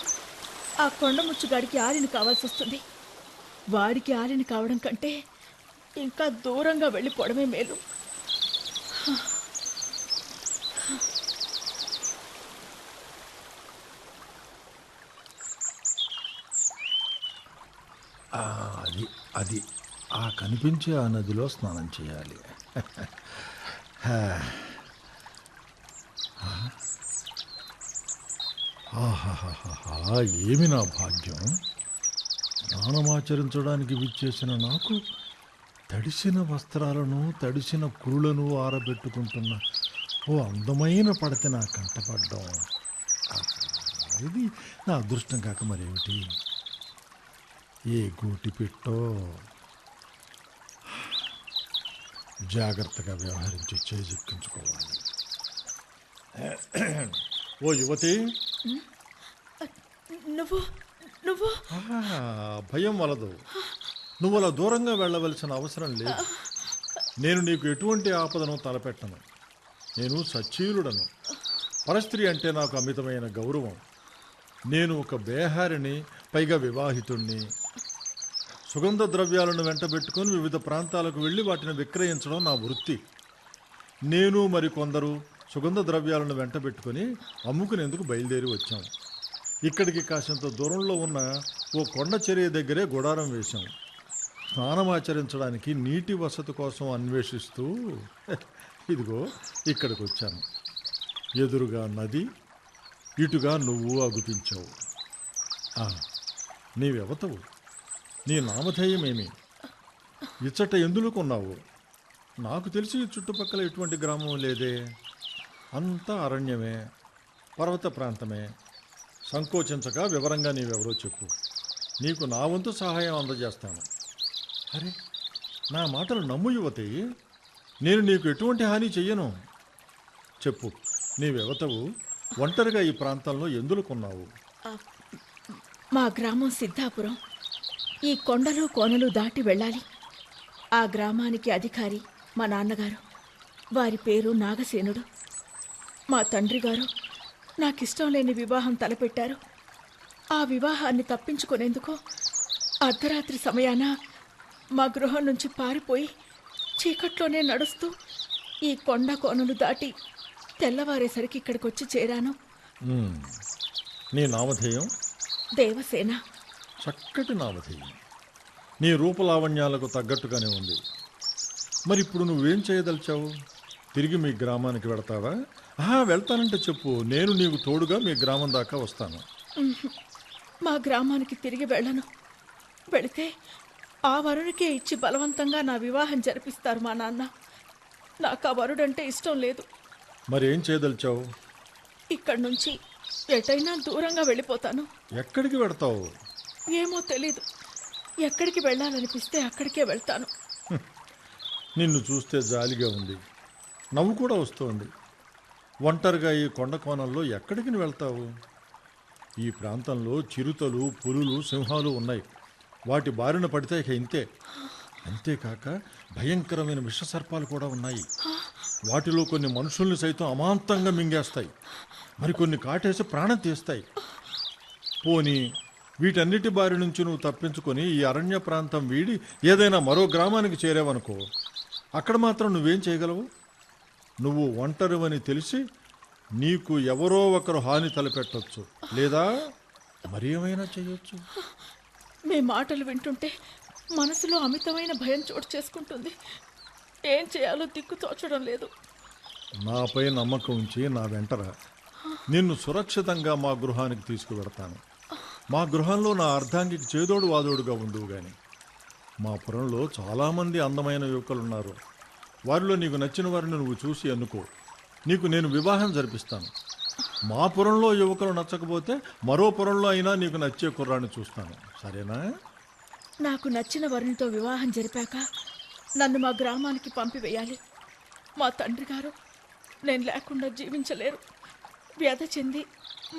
ఆ కొండముచ్చుగాడికి ఆలిని కావాల్సి వస్తుంది. వాడికి ఆలిని కావడం కంటే ఇంకా దూరంగా వెళ్ళిపోవడమే మేలు. అది ఆ కనిపించే ఆ నదిలో స్నానం చేయాలి. ఆహాహాహా, ఏమి నా భాగ్యం! స్నానమాచరించడానికి విచ్చేసిన నాకు తడిసిన వస్త్రాలను తడిసిన కురులను ఆరబెట్టుకుంటున్న ఓ అందమైన పడత నా కంటపడ్డం. ఇది నా అదృష్టం కాక మరేమిటి? ఏ గూటి పెట్టో జాగ్రత్తగా వ్యవహరించి చేజిక్కించుకోవాలి. ఓ యువతి, నువ్వు నువ్వు భయం వలదు. నువ్వు అలా దూరంగా వెళ్ళవలసిన అవసరం లేదు. నేను నీకు ఎటువంటి ఆపదను తలపెట్టను. నేను సచ్చీలుడను. పరస్త్రీ అంటే నాకు అమితమైన గౌరవం. నేను ఒక బేహారిని, పైగా వివాహితుణ్ణి. సుగంధ ద్రవ్యాలను వెంటబెట్టుకొని వివిధ ప్రాంతాలకు వెళ్ళి వాటిని విక్రయించడం నా వృత్తి. నేను మరికొందరు సుగంధ ద్రవ్యాలను వెంటబెట్టుకొని అమ్ముకునేందుకు బయలుదేరి వచ్చాం. ఇక్కడికి కాసింత దూరంలో ఉన్న ఓ కొండ చర్య దగ్గరే గుడారం వేశాం. స్నానమాచరించడానికి నీటి వసతి కోసం అన్వేషిస్తూ ఇదిగో ఇక్కడికి వచ్చాను. ఎదురుగా నది, ఇటుగా నువ్వు అగుపించావు. నీవెవతవు? నీ నామధేయమేమి? ఇచ్చట ఎందులో కొన్నావు? నాకు తెలిసి ఈ చుట్టుపక్కల ఎటువంటి గ్రామం లేదే. అంతా అరణ్యమే, పర్వత ప్రాంతమే. సంకోచించక వివరంగా నీవెవరో చెప్పు. నీకు నా వంతు సహాయం అందజేస్తాను. అరే, నా మాటలు నమ్ము యువతి. నేను నీకు ఎటువంటి హాని చెయ్యను. చెప్పు, నీవెవతవు? ఒంటరిగా ఈ ప్రాంతంలో ఎందులో కొన్నావు? మా గ్రామం సిద్ధాపురం. ఈ కొండలు కోనలు దాటి వెళ్ళాలి. ఆ గ్రామానికి అధికారి మా నాన్నగారు. వారి పేరు నాగసేనుడు. మా తండ్రి గారు నాకిష్టం లేని వివాహం తలపెట్టారు. ఆ వివాహాన్ని తప్పించుకునేందుకు అర్ధరాత్రి సమయాన మా గృహం నుంచి పారిపోయి చీకట్లోనే నడుస్తూ ఈ కొండ కోనలు దాటి తెల్లవారేసరికి ఇక్కడికి వచ్చి చేరాను. నీ నామధేయం? దేవసేన. చక్కటి నామధేయం. నీ రూపలావణ్యాలకు తగ్గట్టుగానే ఉంది. మరి ఇప్పుడు నువ్వేం చేయదలిచావు? తిరిగి మీ గ్రామానికి వెళతావా? వెళ్తానంటే చెప్పు, నేను నీకు తోడుగా మీ గ్రామం దాకా వస్తాను. మా గ్రామానికి తిరిగి వెళ్ళను. వెళితే ఆ వరుడికే ఇచ్చి బలవంతంగా నా వివాహం జరిపిస్తారు మా నాన్న. నాకు ఆ వరుడంటే ఇష్టం లేదు. మరేం చేయదలిచావు? ఇక్కడి నుంచి ఎటైనా దూరంగా వెళ్ళిపోతాను. ఎక్కడికి వెడతావు? ఏమో తెలీదు. ఎక్కడికి వెళ్ళాలనిపిస్తే అక్కడికే వెళ్తాను. నిన్ను చూస్తే జాలిగా ఉంది, నవ్వు కూడా వస్తోంది. ఒంటరిగా ఈ కొండ కోణంలో ఎక్కడికి వెళ్తావు? ఈ ప్రాంతంలో చిరుతలు, పులులు, సింహాలు ఉన్నాయి. వాటి బారిన పడితే ఇక ఇంతే. అంతేకాక భయంకరమైన విషసర్పాలు కూడా ఉన్నాయి. వాటిలో కొన్ని మనుషుల్ని సైతం అమాంతంగా మింగేస్తాయి, మరికొన్ని కాటేసి ప్రాణం తీస్తాయి. పోనీ వీటన్నిటి బారి నుంచి నువ్వు తప్పించుకొని ఈ అరణ్య ప్రాంతం వీడి ఏదైనా మరో గ్రామానికి చేరావనుకో, అక్కడ మాత్రం నువ్వేం చేయగలవు? నువ్వు ఒంటరివని తెలిసి నీకు ఎవరో ఒకరు హాని తలపెట్టవచ్చు, లేదా మరి ఏమైనా చేయొచ్చు. మీ మాటలు వింటుంటే మనసులో అమితమైన భయం చోటు చేసుకుంటుంది. ఏం చేయాలో దిక్కు తోచడం లేదు. నాపై నమ్మకం ఉంచి నా వెంటరా. నిన్ను సురక్షితంగా మా గృహానికి తీసుకువెడతాను. మా గృహంలో నా అర్ధాంగికి చేదోడు వాదోడుగా ఉండువు గాని. మా పురంలో చాలామంది అందమైన యువకులున్నారు. వారిలో నీకు నచ్చిన వారిని నువ్వు చూసి ఎన్నుకో. నీకు నేను వివాహం జరిపిస్తాను. మా పురంలో యువకులు నచ్చకపోతే మరో పురంలో అయినా నీకు నచ్చే కుర్రాన్ని చూస్తాను. సరేనా? నాకు నచ్చిన వరునితో వివాహం జరిపాక నన్ను మా గ్రామానికి పంపివేయాలి. మా తండ్రి గారు నేను లేకుండా జీవించలేరు. వ్యధ చెంది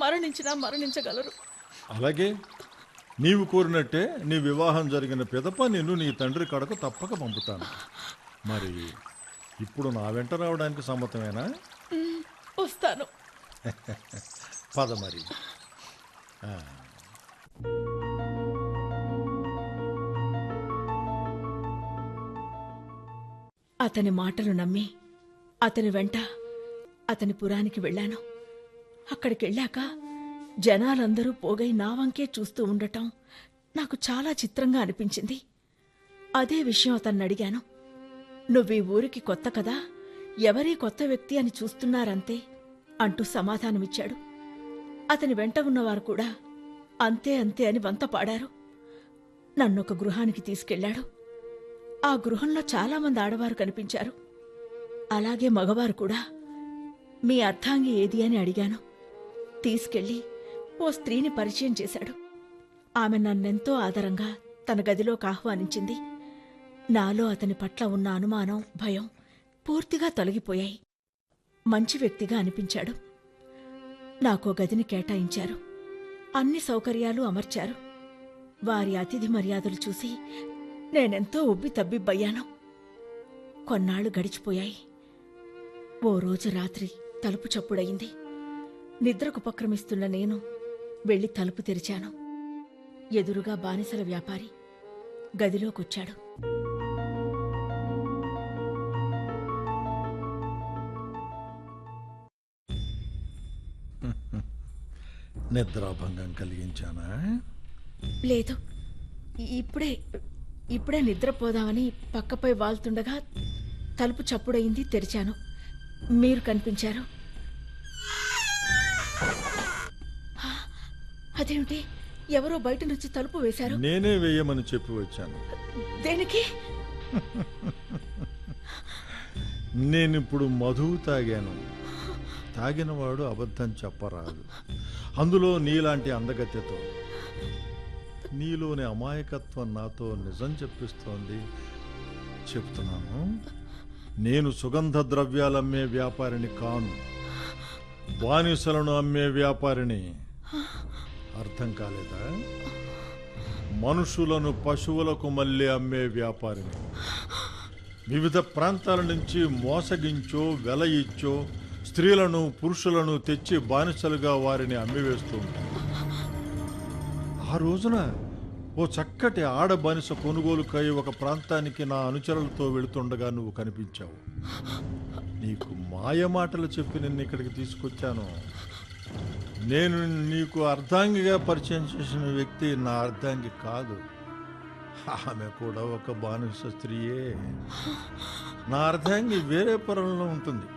మరణించినా మరణించగలరు. అలాగే నీవు కోరినట్టే నీ వివాహం జరిగిన పిదప నిన్ను నీ తండ్రి కడకు తప్పక పంపుతాను. మరి ఇప్పుడు నా వెంట రావడానికి సమ్మతమేనా? వస్తాను. పద మరి. అతని మాటలు నమ్మి అతని వెంట అతని పురానికి వెళ్ళాను. అక్కడికి వెళ్ళాక జనాలందరూ పోగై నా వంకే చూస్తూ ఉండటం నాకు చాలా చిత్రంగా అనిపించింది. అదే విషయం అతన్ని అడిగాను. నువ్వీ ఊరికి కొత్త కదా, ఎవరీ కొత్త వ్యక్తి అని చూస్తున్నారంతే అంటూ సమాధానమిచ్చాడు. అతని వెంట ఉన్నవారు కూడా అంతే అంతే అని వంత పాడారు. నన్నొక గృహానికి తీసుకెళ్లాడు. ఆ గృహంలో చాలామంది ఆడవారు కనిపించారు. అలాగే మగవారు కూడా. మీ అర్ధాంగి ఏది అని అడిగాను. తీసుకెళ్లి ఓ స్త్రీని పరిచయం చేశాడు. ఆమె నన్నెంతో ఆదరంగా తన గదిలోకి ఆహ్వానించింది. నాలో అతని పట్ల ఉన్న అనుమానం, భయం పూర్తిగా తొలగిపోయాయి. మంచి వ్యక్తిగా అనిపించాడు. నాకో గదిని కేటాయించారు. అన్ని సౌకర్యాలు అమర్చారు. వారి అతిథి మర్యాదలు చూసి నేనెంతో ఉబ్బి తబ్బిబ్బయ్యాను. కొన్నాళ్లు గడిచిపోయాయి. ఓ రోజు రాత్రి తలుపు చప్పుడయింది. నిద్రకు ఉపక్రమిస్తున్న నేను వెళ్లి తలుపు తెరిచాను. ఎదురుగా బానిసల వ్యాపారి గదిలోకొచ్చాడు. నిద్రాభంగం కలిగించానా? లేదు, ఇప్పుడే నిద్రపోదామని పక్కపై వాల్తుండగా తలుపు చప్పుడయింది. తెరిచాను. మీరు కనిపించారు. అదేమిటి, ఎవరో బయట నుంచి తలుపు వేశారు. నేనే వేయమని చెప్పి వచ్చాను. దేనికి? నేనిప్పుడు మధువు తాగాను. తాగినవాడు అబద్ధం చెప్పరాదు. అందులో నీలాంటి అందగత్యతో. నీలోని అమాయకత్వం నాతో నిజం చెప్పిస్తోంది. చెప్తున్నాను, నేను సుగంధ ద్రవ్యాలమ్మే వ్యాపారిని కాను. బానిసలను అమ్మే వ్యాపారిని. అర్థం కాలేదా? మనుషులను పశువులకు మళ్ళీ అమ్మే వ్యాపారిని. వివిధ ప్రాంతాల నుంచి మోసగించో వెల ఇచ్చో స్త్రీలను పురుషులను తెచ్చి బానిసలుగా వారిని అమ్మివేస్తూ ఉంటాను. ఆ రోజున ఓ చక్కటి ఆడ బానిస కొనుగోలుకై ఒక ప్రాంతానికి నా అనుచరులతో వెళుతుండగా నువ్వు కనిపించావు. నీకు మాయ మాటలు చెప్పి నిన్ను ఇక్కడికి తీసుకొచ్చాను. నేను నీకు అర్ధాంగిగా పరిచయం చేసిన వ్యక్తి నా అర్ధాంగి కాదు. ఆమె కూడా ఒక బానిస స్త్రీయే. నా అర్ధాంగి వేరే పురంలో ఉంటుంది.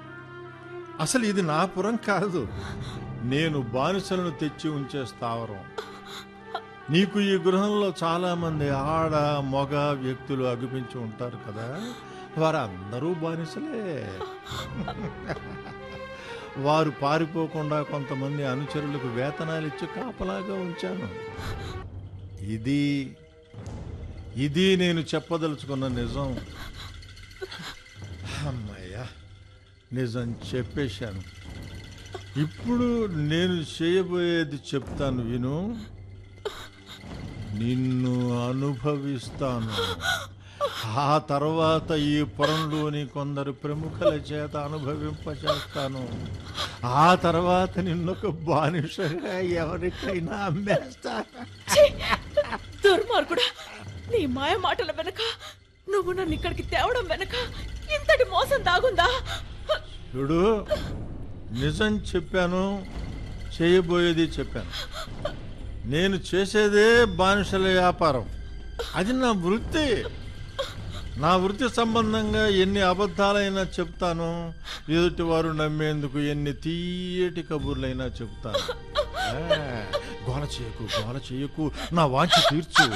అసలు ఇది నా పురం కాదు. నేను బానిసలను తెచ్చి ఉంచే స్థావరం. నీకు ఈ గృహంలో చాలా మంది ఆడ మగ వ్యక్తులు అగుపించి ఉంటారు కదా, వారందరూ బానిసలే. వారు పారిపోకుండా కొంతమంది అనుచరులకు వేతనాలు ఇచ్చి కాపలాగా ఉంచాను. ఇది నేను చెప్పదలుచుకున్న నిజం. అమ్మయ్యా, నిజం చెప్పేశాను. ఇప్పుడు నేను చేయబోయేది చెప్తాను, విను. నిన్ను అనుభవిస్తాను. ఆ తర్వాత ఈ పురంలోని కొందరు ప్రముఖుల చేత అనుభవింపచేస్తాను. ఆ తర్వాత నిన్నొక బానిసగా ఎవరికైనా అమ్మేస్తాను. దుర్మార్గుడా, నీ మాయ మాటల వెనక, నువ్వు నన్ను ఇక్కడికి తేవడం వెనక ఇంతటి మోసం దాగుందా? చూడు, నిజం చెప్పాను, చేయబోయేది చెప్పాను. నేను చేసేదే బానిసల వ్యాపారం. అది నా వృత్తి. నా వృత్తి సంబంధంగా ఎన్ని అబద్ధాలైనా చెప్తాను. ఎదుటి వారు నమ్మేందుకు ఎన్ని తీయటి కబుర్లైనా చెప్తాను. గోల చేయకు, నా వాంఛ తీర్చు.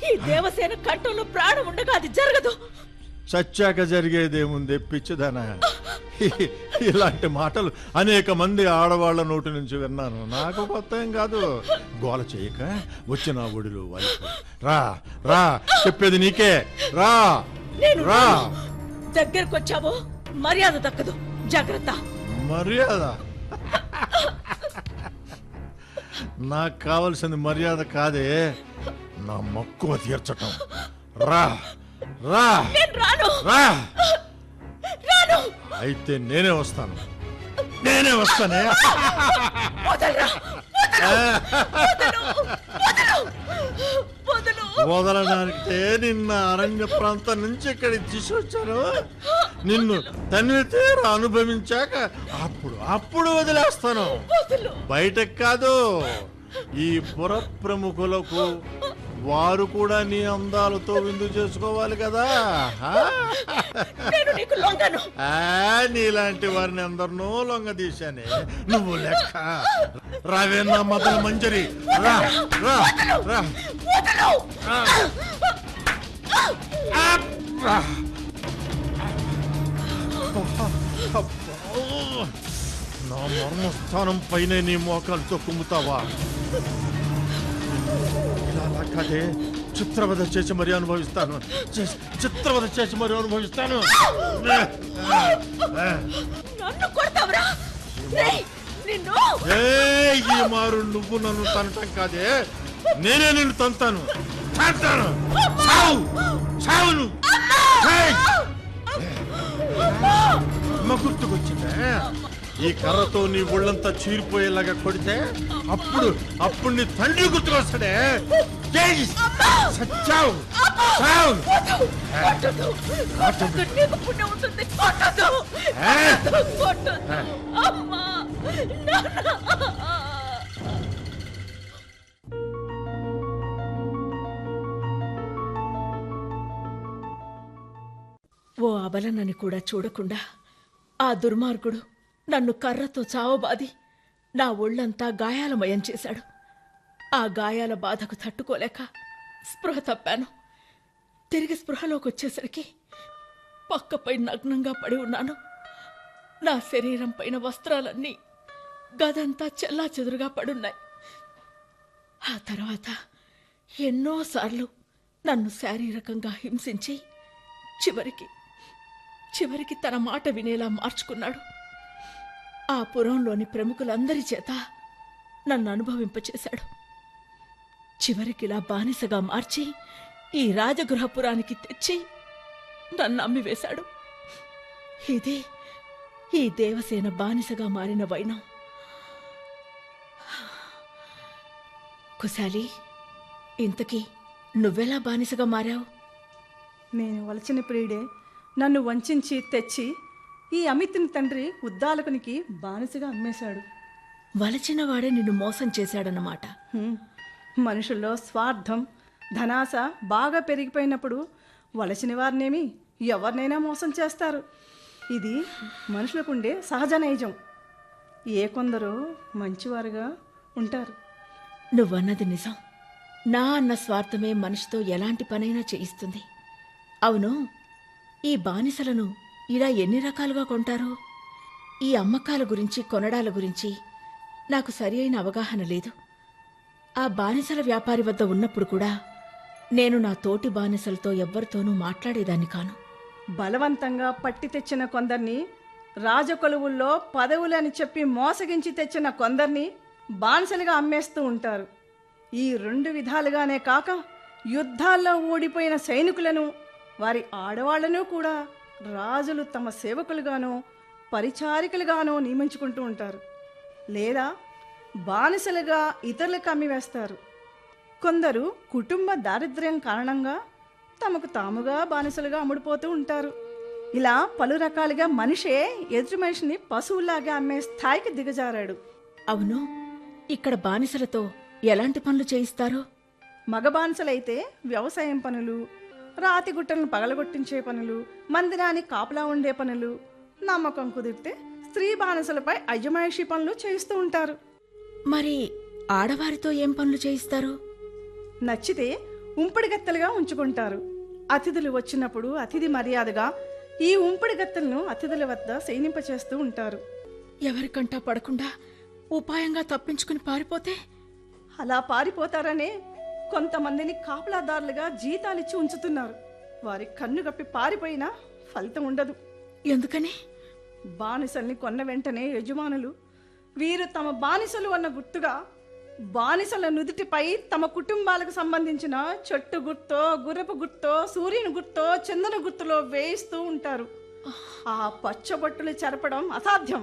ఈ దేవసేన కంఠంలో ప్రాణం ఉండగా అది జరగదు. చచ్చాక జరిగేదేముంది పిచ్చిదనా? ఇలాంటి మాటలు అనేక మంది ఆడవాళ్ల నోటి నుంచి విన్నాను. నాకు కొత్త ఏం కాదు. గోల చేయక వచ్చి నా ఒడిలో వాలిపో. రా, చెప్పేది నీకే. రా. దగ్గరకొచ్చావో మర్యాద దక్కదు. జాగ్రత్త. మర్యాద? నాకు కావలసింది మర్యాద కాదే, నా మక్కువ తీర్చటం. రా. అయితే నేనే వస్తానే. వదలడానికే నిన్న అరణ్య ప్రాంతం నుంచి ఇక్కడికి తీసుకొచ్చాను. నిన్ను తన్ని తీర అనుభవించాక అప్పుడు వదిలేస్తాను. బయటకు కాదు. ఈ పుర ప్రముఖులకు వారు కూడా నీ అందాలతో విందు చేసుకోవాలి కదా. నేను నీకు లొంగను. నీలాంటి వారిని అందరినో లొంగ తీశానే. నువ్వు లెక్క రావేనా మదన మంజరి, రా రా రా. నా మర్మస్థానం పైన నీ మోకాలతో కుమ్ముతావా? ఇలా కాదే, చిత్రవధ చేసి మరీ అనుభవిస్తాను. చిత్రవధ చేసి మరీ అనుభవిస్తాను. నన్ను కొడతావురా? ఈ మారు నువ్వు నన్ను తనటం కాదే, నేనే నిన్ను తంతాను. అమ్మ గుర్తుకొచ్చిందే. ఈ కర్రతో నీ ఒళ్ళంతా చీరిపోయేలాగా కొడితే అప్పుడు నీ తండ్రి గుర్తుకొస్తాడే. సచ్చావు. ఓ అబలనని కూడా చూడకుండా ఆ దుర్మార్గుడు నన్ను కర్రతో చావబాది నా ఒళ్ళంతా గాయాలమయం చేశాడు. ఆ గాయాల బాధకు తట్టుకోలేక స్పృహ తప్పాను. తిరిగి స్పృహలోకి వచ్చేసరికి పక్కపై నగ్నంగా పడి ఉన్నాను. నా శరీరం పైన వస్త్రాలన్నీ గదంతా చెల్లా చెదురుగా పడున్నాయి. ఆ తర్వాత ఎన్నోసార్లు నన్ను శారీరకంగా హింసించి చివరికి తన మాట వినేలా మార్చుకున్నాడు. ఆ పురంలోని ప్రముఖులందరి చేత నన్ను అనుభవింపచేశాడు. చివరికిలా బానిసగా మార్చి ఈ రాజగృహపురానికి తెచ్చి నన్ను అమ్మివేశాడు. ఇదే ఈ దేవసేన బానిసగా మారిన వైనం. కుశాలి, ఇంతకీ నువ్వెలా బానిసగా మారావు? నేను వలచిన ప్రియుడే నన్ను వంచించి తెచ్చి ఈ అమిత్ని తండ్రి ఉద్దాలకునికి బానిసగా అమ్మేశాడు. వలచిన వాడే నిన్ను మోసం చేశాడన్నమాట. మనుషుల్లో స్వార్థం, ధనాశ బాగా పెరిగిపోయినప్పుడు వలసిన వారినేమి ఎవరినైనా మోసం చేస్తారు. ఇది మనుషులకుండే సహజ నైజం. కొందరు మంచివారుగా ఉంటారు. నువ్వన్నది నిజం. నా అన్న స్వార్థమే మనిషితో ఎలాంటి పనైనా చేయిస్తుంది. అవును, ఈ బానిసలను ఇలా ఎన్ని రకాలుగా కొంటారు? ఈ అమ్మకాల గురించి కొనడాల గురించి నాకు సరి అయిన అవగాహన లేదు. ఆ బానిసల వ్యాపారి వద్ద ఉన్నప్పుడు కూడా నేను నా తోటి బానిసలతో ఎవ్వరితోనూ మాట్లాడేదాన్ని కాను. బలవంతంగా పట్టి తెచ్చిన కొందరిని, రాజకొలువుల్లో పదవులని చెప్పి మోసగించి తెచ్చిన కొందరిని బానిసలుగా అమ్మేస్తూ ఉంటారు. ఈ రెండు విధాలుగానే కాక యుద్ధాల్లో ఓడిపోయిన సైనికులను, వారి ఆడవాళ్లను కూడా రాజులు తమ సేవకులుగానో పరిచారికలుగానో నియమించుకుంటూ ఉంటారు. లేదా బానిసలుగా ఇతరులకు అమ్మివేస్తారు. కొందరు కుటుంబ దారిద్ర్యం కారణంగా తమకు తాముగా బానిసలుగా అమ్ముడుపోతూ ఉంటారు. ఇలా పలు రకాలుగా మనిషే ఎదుటి మనిషిని పశువులాగా అమ్మే స్థాయికి దిగజారాడు. అవును, ఇక్కడ బానిసలతో ఎలాంటి పనులు చేయిస్తారు? మగ బానిసలైతే వ్యవసాయం పనులు, రాతి గుట్టలను పగలగొట్టించే పనులు, మందిరానికి కాపలా ఉండే పనులు, నమ్మకం కుదిరితే స్త్రీ బానిసలపై అజమాయిషీ పనులు చేయిస్తూ ఉంటారు. మరి ఆడవారితో ఏం పనులు చేయిస్తారు? నచ్చితే ఉంపుడు గత్తెలుగా ఉంచుకుంటారు. అతిథులు వచ్చినప్పుడు అతిథి మర్యాదగా ఈ ఉంపుడు గత్తెలను అతిథుల వద్ద శయనింపచేస్తూ ఉంటారు. ఎవరికంటా పడకుండా ఉపాయంగా తప్పించుకుని పారిపోతే? అలా పారిపోతారనే కొంతమందిని కాపలాదారులుగా జీతాలిచ్చి ఉంచుతున్నారు. వారి కన్ను గప్పి పారిపోయినా ఫలితం ఉండదు. ఎందుకని? బానిసల్ని కొన్న వెంటనే యజమానులు వీరు తమ బానిసలు అన్న గుర్తుగా బానిసల నుదుటిపై తమ కుటుంబాలకు సంబంధించిన చెట్టు గుర్తో, గుర్రపు గుర్తో, సూర్యుని గుర్తో, చందన గుర్తులో వేయిస్తూ ఉంటారు. ఆ పచ్చబొట్టులు చెరపడం అసాధ్యం.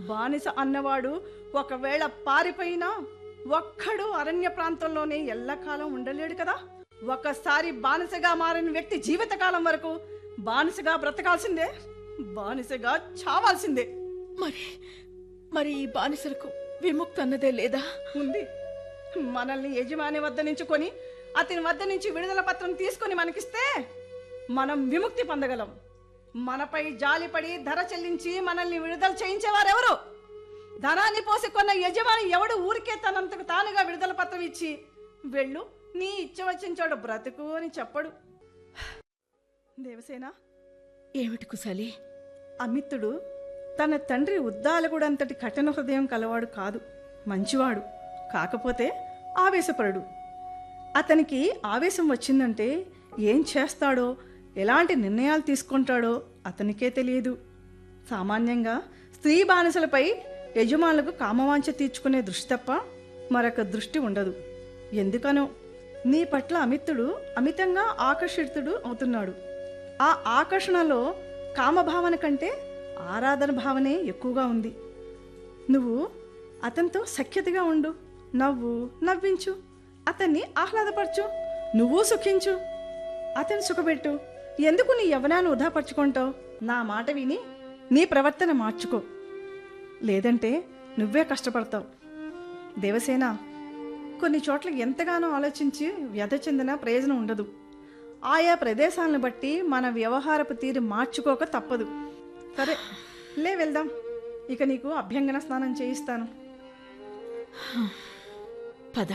బానిస అన్నవాడు ఒకవేళ పారిపోయినా ఒక్కడు అరణ్య ప్రాంతంలోనే ఎల్లకాలం ఉండలేడు కదా. ఒకసారి బానిసగా మారిన వ్యక్తి జీవితకాలం వరకు బానిసగా బ్రతకాల్సిందే, బానిసగా చావాల్సిందే. మరి ఈ బానిసలకు విముక్తి అన్నదే లేదా? ఉంది. మనల్ని యజమాని వద్ద నుంచి కొని అతని వద్ద నుంచి విడుదల పత్రం తీసుకుని మనకిస్తే మనం విముక్తి పొందగలం. మనపై జాలిపడి ధర చెల్లించి మనల్ని విడుదల చేయించేవారెవరు? ధనాన్ని పోసి కొన్న యజమాని ఎవడు ఊరికే తనంతకు తానుగా విడుదల పత్రం ఇచ్చి వెళ్ళు, నీ ఇచ్చ వచ్చిన చోట బ్రతుకు అని చెప్పడు. దేవసేన, ఏమిటి కుశాలి? అమిత్తుడు తన తండ్రి ఉద్దాలకుడంతటి కఠిన హృదయం కలవాడు కాదు, మంచివాడు. కాకపోతే ఆవేశపరుడు. అతనికి ఆవేశం వచ్చిందంటే ఏం చేస్తాడో, ఎలాంటి నిర్ణయాలు తీసుకుంటాడో అతనికే తెలియదు. సామాన్యంగా స్త్రీ బానిసలపై యజమానులకు కామవాంఛ తీర్చుకునే దృష్టి తప్ప మరొక దృష్టి ఉండదు. ఎందుకనో నీ పట్ల అమిత్తుడు అమితంగా ఆకర్షితుడు అవుతున్నాడు. ఆ ఆకర్షణలో కామభావన కంటే ఆరాధన భావనే ఎక్కువగా ఉంది. నువ్వు అతనితో సఖ్యతగా ఉండు, నవ్వించు, అతన్ని ఆహ్లాదపరచు, నువ్వు సుఖించు, అతన్ని సుఖపెట్టు. ఎందుకు నీ యవ్వనాన్ని వృధాపరుచుకుంటావు? నా మాట విని నీ ప్రవర్తన మార్చుకో, లేదంటే నువ్వే కష్టపడతావు. దేవసేన, కొన్ని చోట్ల ఎంతగానో ఆలోచించి వ్యధ చెందిన ప్రయోజనం ఉండదు. ఆయా ప్రదేశాలను బట్టి మన వ్యవహారపు తీరు మార్చుకోక తప్పదు. సరే, వెళ్దాం. ఇక నీకు అభ్యంగన స్నానం చేయిస్తాను. పద.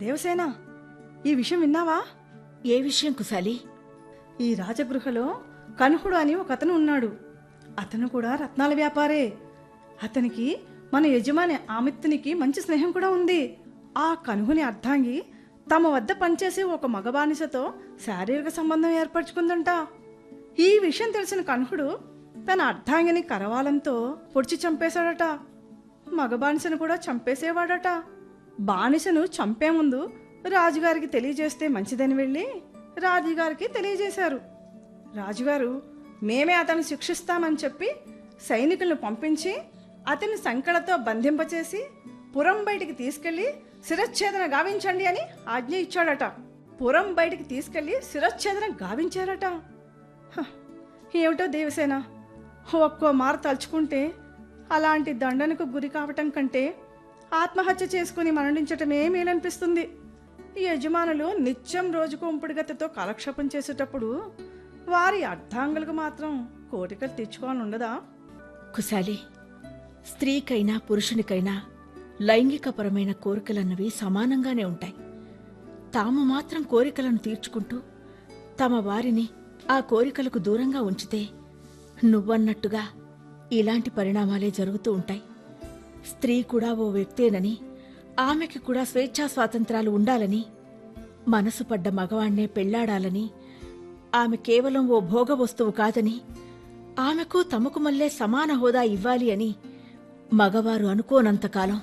దేవసేన, ఈ విషయం విన్నావా? ఏ విషయం కుశాలి? ఈ రాజగృహలో కనుహుడు అని ఒక అతను ఉన్నాడు. అతను కూడా రత్నాల వ్యాపారే. అతనికి మన యజమాని అమిత్తునికి మంచి స్నేహం కూడా ఉంది. ఆ కనుహుని అర్ధాంగి తమ వద్ద పనిచేసే ఒక మగ బానిసతో శారీరక సంబంధం ఏర్పరచుకుందంట. ఈ విషయం తెలిసిన కనుహుడు తన అర్ధాంగిని కరవాలంతో పొడిచి చంపేశాడట. మగ బానిసను కూడా చంపేసేవాడట. బానిసను చంపే ముందు రాజుగారికి తెలియజేస్తే మంచిదని వెళ్ళి రాజుగారికి తెలియజేశారు. రాజుగారు మేమే అతన్ని శిక్షిస్తామని చెప్పి సైనికులను పంపించి అతన్ని సంకడతో బంధింపచేసి పురం బయటికి తీసుకెళ్లి శిరచ్ఛేదన గావించండి అని ఆజ్ఞ ఇచ్చాడట. పురం బయటికి తీసుకెళ్లి శిరచ్ఛేదన గావించారట. ఏమిటో దేవసేన, ఒక్కో మారు తలుచుకుంటే అలాంటి దండనకు గురి కావటం కంటే ఆత్మహత్య చేసుకుని మరణించటమే మేలనిపిస్తుంది. ఈ యజమానులు నిత్యం రోజుకు ఉంపుడుగతితో కాలక్షేపం చేసేటప్పుడు వారి అర్ధాంగులకు మాత్రం కోరికలు తెచ్చుకోవాలని ఉండదా? కుశాలి, స్త్రీకైనా పురుషునికైనా లైంగికపరమైన కోరికలన్నవి సమానంగానే ఉంటాయి. తాము మాత్రం కోరికలను తీర్చుకుంటూ తమ వారిని ఆ కోరికలకు దూరంగా ఉంచితే నువ్వన్నట్టుగా ఇలాంటి పరిణామాలే జరుగుతూ ఉంటాయి. స్త్రీ కూడా ఓ వ్యక్తేనని, ఆమెకి కూడా స్వేచ్ఛా స్వాతంత్రాలు ఉండాలని, మనసు పడ్డ మగవాణ్ణే పెళ్లాడాలని, ఆమె కేవలం ఓ భోగ వస్తువు కాదని, ఆమెకు తమకు మళ్ళే సమాన హోదా ఇవ్వాలి అని మగవారు అనుకోనంతకాలం,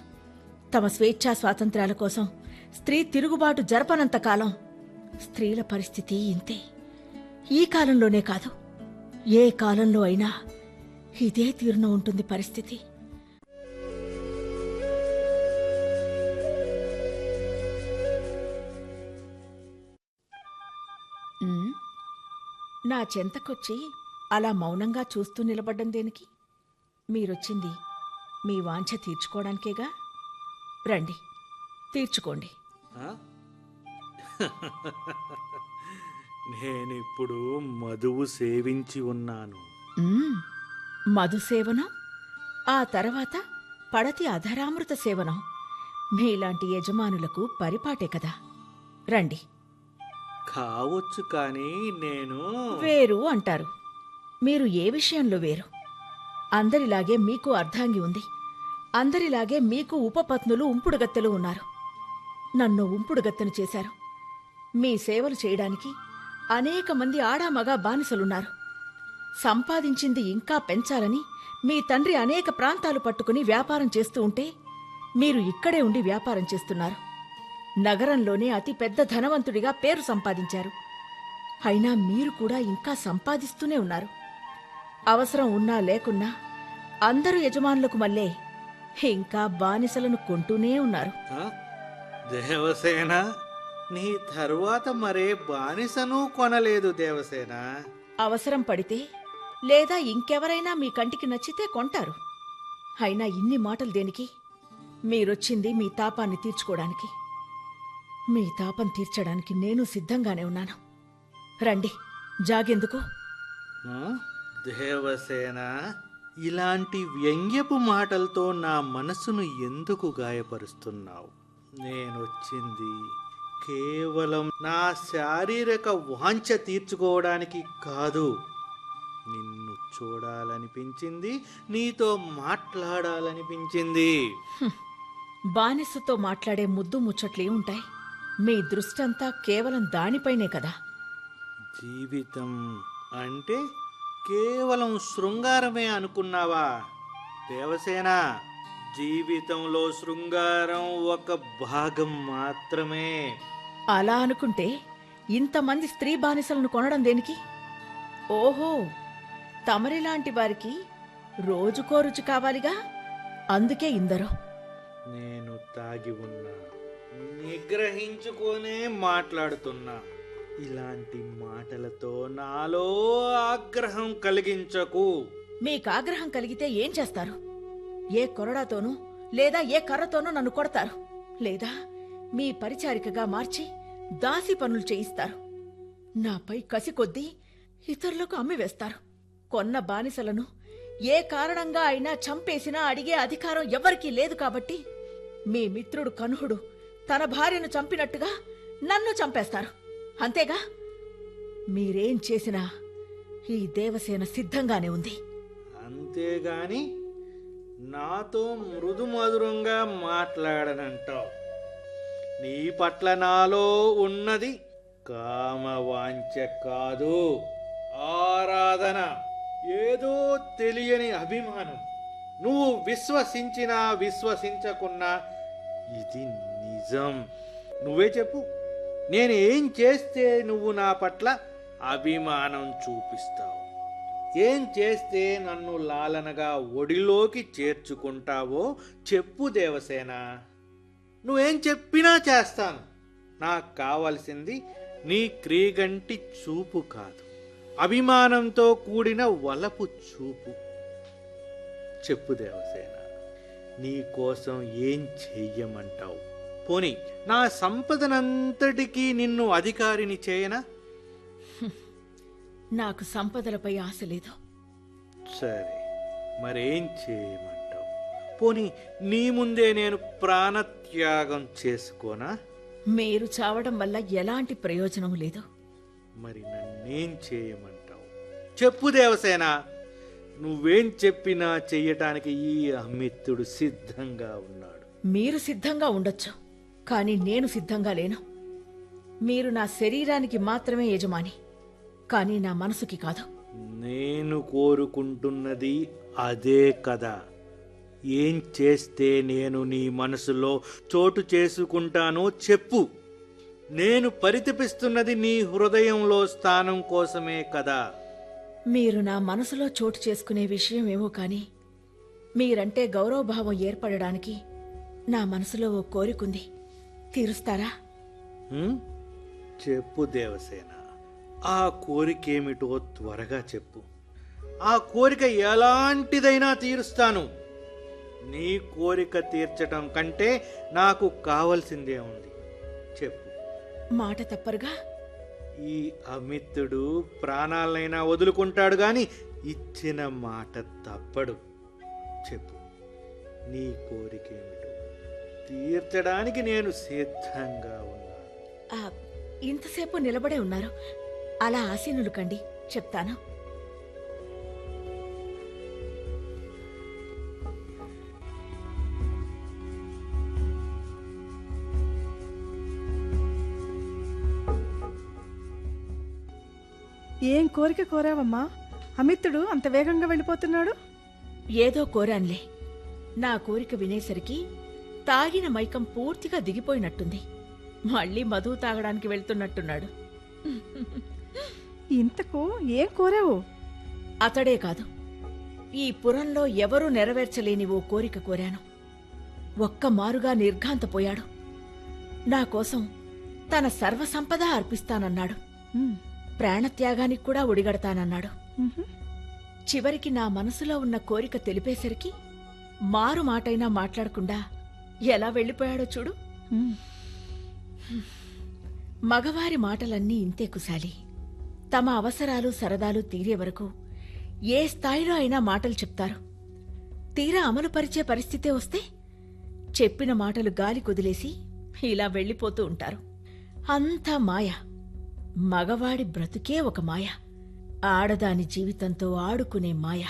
తమ స్వేచ్ఛా స్వాతంత్రాల కోసం స్త్రీ తిరుగుబాటు జరపనంతకాలం స్త్రీల పరిస్థితి ఇంతే. ఈ కాలంలోనే కాదు, ఏ కాలంలో అయినా ఇదే తీరున ఉంటుంది పరిస్థితి. నా చెంతకొచ్చి అలా మౌనంగా చూస్తూ నిలబడ్డం దేనికి? మీరొచ్చింది మీ వాంఛ తీర్చుకోవడానికేగా. రండి, తీర్చుకోండి. నేనిప్పుడు మధువు సేవించి ఉన్నాను. మధు సేవనం, ఆ తర్వాత పడతి అధరామృత సేవనం మీలాంటి యజమానులకు పరిపాటే కదా. రండి. కావచ్చు, కానీ నేను వేరు అంటారు. మీరు ఏ విషయంలో వేరు? అందరిలాగే మీకు అర్ధాంగి ఉంది. అందరిలాగే మీకు ఉపపత్నులు, ఉంపుడుగత్తెలు ఉన్నారు. నన్ను ఉంపుడుగత్తెను చేశారు. మీ సేవలు చేయడానికి అనేక మంది ఆడామగా బానిసలున్నారు. సంపాదించింది ఇంకా పెంచాలని మీ తండ్రి అనేక ప్రాంతాలు పట్టుకుని వ్యాపారం చేస్తూ ఉంటే మీరు ఇక్కడే ఉండి వ్యాపారం చేస్తున్నారు. నగరంలోనే అతి పెద్ద ధనవంతుడిగా పేరు సంపాదించారు. అయినా మీరు కూడా ఇంకా సంపాదిస్తూనే ఉన్నారు. అవసరం ఉన్నా లేకున్నా అందరూ యజమానులకు మళ్ళే ఇంకా బానిసలను కొంటూనే ఉన్నారు. దేవసేన, నీ తరువాత మరే బానిసను కొనలేదు దేవసేన. అవసరం పడితే లేదా ఇంకెవరైనా మీ కంటికి నచ్చితే కొంటారు. అయినా ఇన్ని మాటలు దేనికి? మీరొచ్చింది మీ తాపాన్ని తీర్చుకోవడానికి. మీ తాపం తీర్చడానికి నేను సిద్ధంగానే ఉన్నాను. రండి, జాగెందుకు? ఆ? దేవసేన, ఇలాంటి వ్యంగ్యపు మాటలతో నా మనసును ఎందుకు గాయపరుస్తున్నావు? నేనొచ్చింది కేవలం నా శారీరక వాంఛ తీర్చుకోవడానికి కాదు. నిన్ను చూడాలనిపించింది, నీతో మాట్లాడాలనిపించింది. బానిసతో మాట్లాడే ముద్దు ముచ్చట్లే ఉంటాయి. మీ దృష్టంతా కేవలం దానిపైనే కదా. జీవితం అంటే కేవలం శృంగారమే అనుకున్నావా దేవసేన? జీవితంలో శృంగారం ఒక భాగం మాత్రమే. అలా అనుకుంటే ఇంతమంది స్త్రీ బానిసలను కొనడం దేనికి? ఓహో, తమరిలాంటి వారికి రోజుకో రుచి కావాలిగా, అందుకే ఇందరో. నేను తాగి ఉన్నా, నిగ్రహించుకోనే మాట్లాడుతున్నా. ఇలాంటి మాటలతో నాలో ఆగ్రహం కలిగించకు. మీకాగ్రహం కలిగితే ఏం చేస్తారు? ఏ కొరడాతోనూ లేదా ఏ కర్రతోనూ నన్ను కొడతారు, లేదా మీ పరిచారికగా మార్చి దాసి పనులు చేయిస్తారు. నాపై కసి కొద్దీ ఇతరులకు అమ్మివేస్తారు. కొన్న బానిసలను ఏ కారణంగా అయినా చంపేసినా అడిగే అధికారం ఎవరికీ లేదు. కాబట్టి మీ మిత్రుడు కనుహుడు తన భార్యను చంపినట్టుగా నన్ను చంపేస్తారు. అంతేగా? మీరేం చేసినా ఈ దేవసేన సిద్ధంగానే ఉంది. అంతేగాని నాతో మృదు మధురంగా మాట్లాడనంటావు. నీ పట్ల నాలో ఉన్నది కామవాంఛ కాదు, ఆరాధన, ఏదో తెలియని అభిమానం. నువ్వు విశ్వసించినా విశ్వసించకున్నా ఇది నిజం. నువ్వే చెప్పు, నేను ఏం చేస్తే నువ్వు నా పట్ల అభిమానం చూపిస్తావు? ఏం చేస్తే నన్ను లాలనగా ఒడిలోకి చేర్చుకుంటావో చెప్పు దేవసేన. నువ్వేం చెప్పినా చేస్తాను. నాకు కావలసింది నీ క్రీగంటి చూపు కాదు, అభిమానంతో కూడిన వలపు చూపు. చెప్పు దేవసేన, నీ కోసం ఏం చెయ్యమంటావు? పోనీ నా సంపదనంతటికీ నిన్ను అధికారిని చేయనా? నాకు సంపదలపై ఆశ లేదు. సరే, మరేం చేయమంటావు? పోనీ నీ ముందే నేను ప్రాణత్యాగం చేసుకోనా? మీరు చావడం వల్ల ఎలాంటి ప్రయోజనం లేదు. మరి నన్నేం చేయమంటావు? చెప్పు దేవసేన. నువ్వేం చెప్పినా చెయ్యటానికి ఈ అమిత్తుడు సిద్ధంగా ఉన్నాడు. మీరు సిద్ధంగా ఉండొచ్చు, కానీ నేను సిద్ధంగా లేను. మీరు నా శరీరానికి మాత్రమే యజమాని, కానీ నా మనసుకి కాదు. నేను కోరుకుంటున్నది అదే కదా. ఏం చేస్తే నేను నీ మనసులో చోటు చేసుకుంటానో చెప్పు. నేను పరితపిస్తున్నది నీ హృదయంలో స్థానం కోసమే కదా. మీరు నా మనసులో చోటు చేసుకునే విషయం ఏమో కానీ మీరంటే గౌరవభావం ఏర్పడడానికి నా మనసులో ఓ కోరికుంది. తీరుస్తారా? చెప్పు దేవసేన, ఆ కోరికేమిటో త్వరగా చెప్పు. ఆ కోరిక ఎలాంటిదైనా తీరుస్తాను. నీ కోరిక తీర్చటం కంటే నాకు కావలసిందే ఉంది. చెప్పు. మాట తప్పరుగా? ఈ అమిత్తుడు ప్రాణాలైనా వదులుకుంటాడు గాని ఇచ్చిన మాట తప్పడు. చెప్పు, నీ కోరికేమిటో తీర్చడానికి నేను సిద్ధంగా ఉన్నాను. ఇంతసేపు నిలబడే ఉన్నారు, అలా ఆసీనులు కండి, చెప్తాను. ఏం కోరిక కోరావమ్మా? అమిత్తుడు అంత వేగంగా వెళ్ళిపోతున్నాడు. ఏదో కోరాన్లే. నా కోరిక వినేసరికి తాగిన మైకం పూర్తిగా దిగిపోయినట్టుంది. మళ్ళీ మధువు తాగడానికి వెళ్తున్నట్టున్నాడు. ఇంతకు ఏం కోరావు? అతడే కాదు, ఈ పురంలో ఎవరూ నెరవేర్చలేని ఓ కోరిక కోరాను. ఒక్క మారుగా నిర్ఘాంతపోయాడు. నా కోసం తన సర్వసంపద అర్పిస్తానన్నాడు. ఉమ్, ప్రాణత్యాగానికి కూడా ఒడిగడతానన్నాడు. ఉహు. చివరికి నా మనసులో ఉన్న కోరిక తెలిపేసరికి మారు మాటైనా మాట్లాడకుండా ఎలా వెళ్ళిపోయాడో చూడు. ఉమ్. మగవారి మాటలన్నీ ఇంతే కుశాలి. తమ అవసరాలు సరదాలు తీరే వరకు ఏ స్థాయిలో అయినా మాటలు చెప్తారు. తీరా అమలుపరిచే పరిస్థితే వస్తే చెప్పిన మాటలు గాలి కుదిలేసి ఇలా వెళ్ళిపోతూ ఉంటారు. అంతా మాయ. మగవాడి బ్రతుకే ఒక మాయ. ఆడదాని జీవితంతో ఆడుకునే మాయ.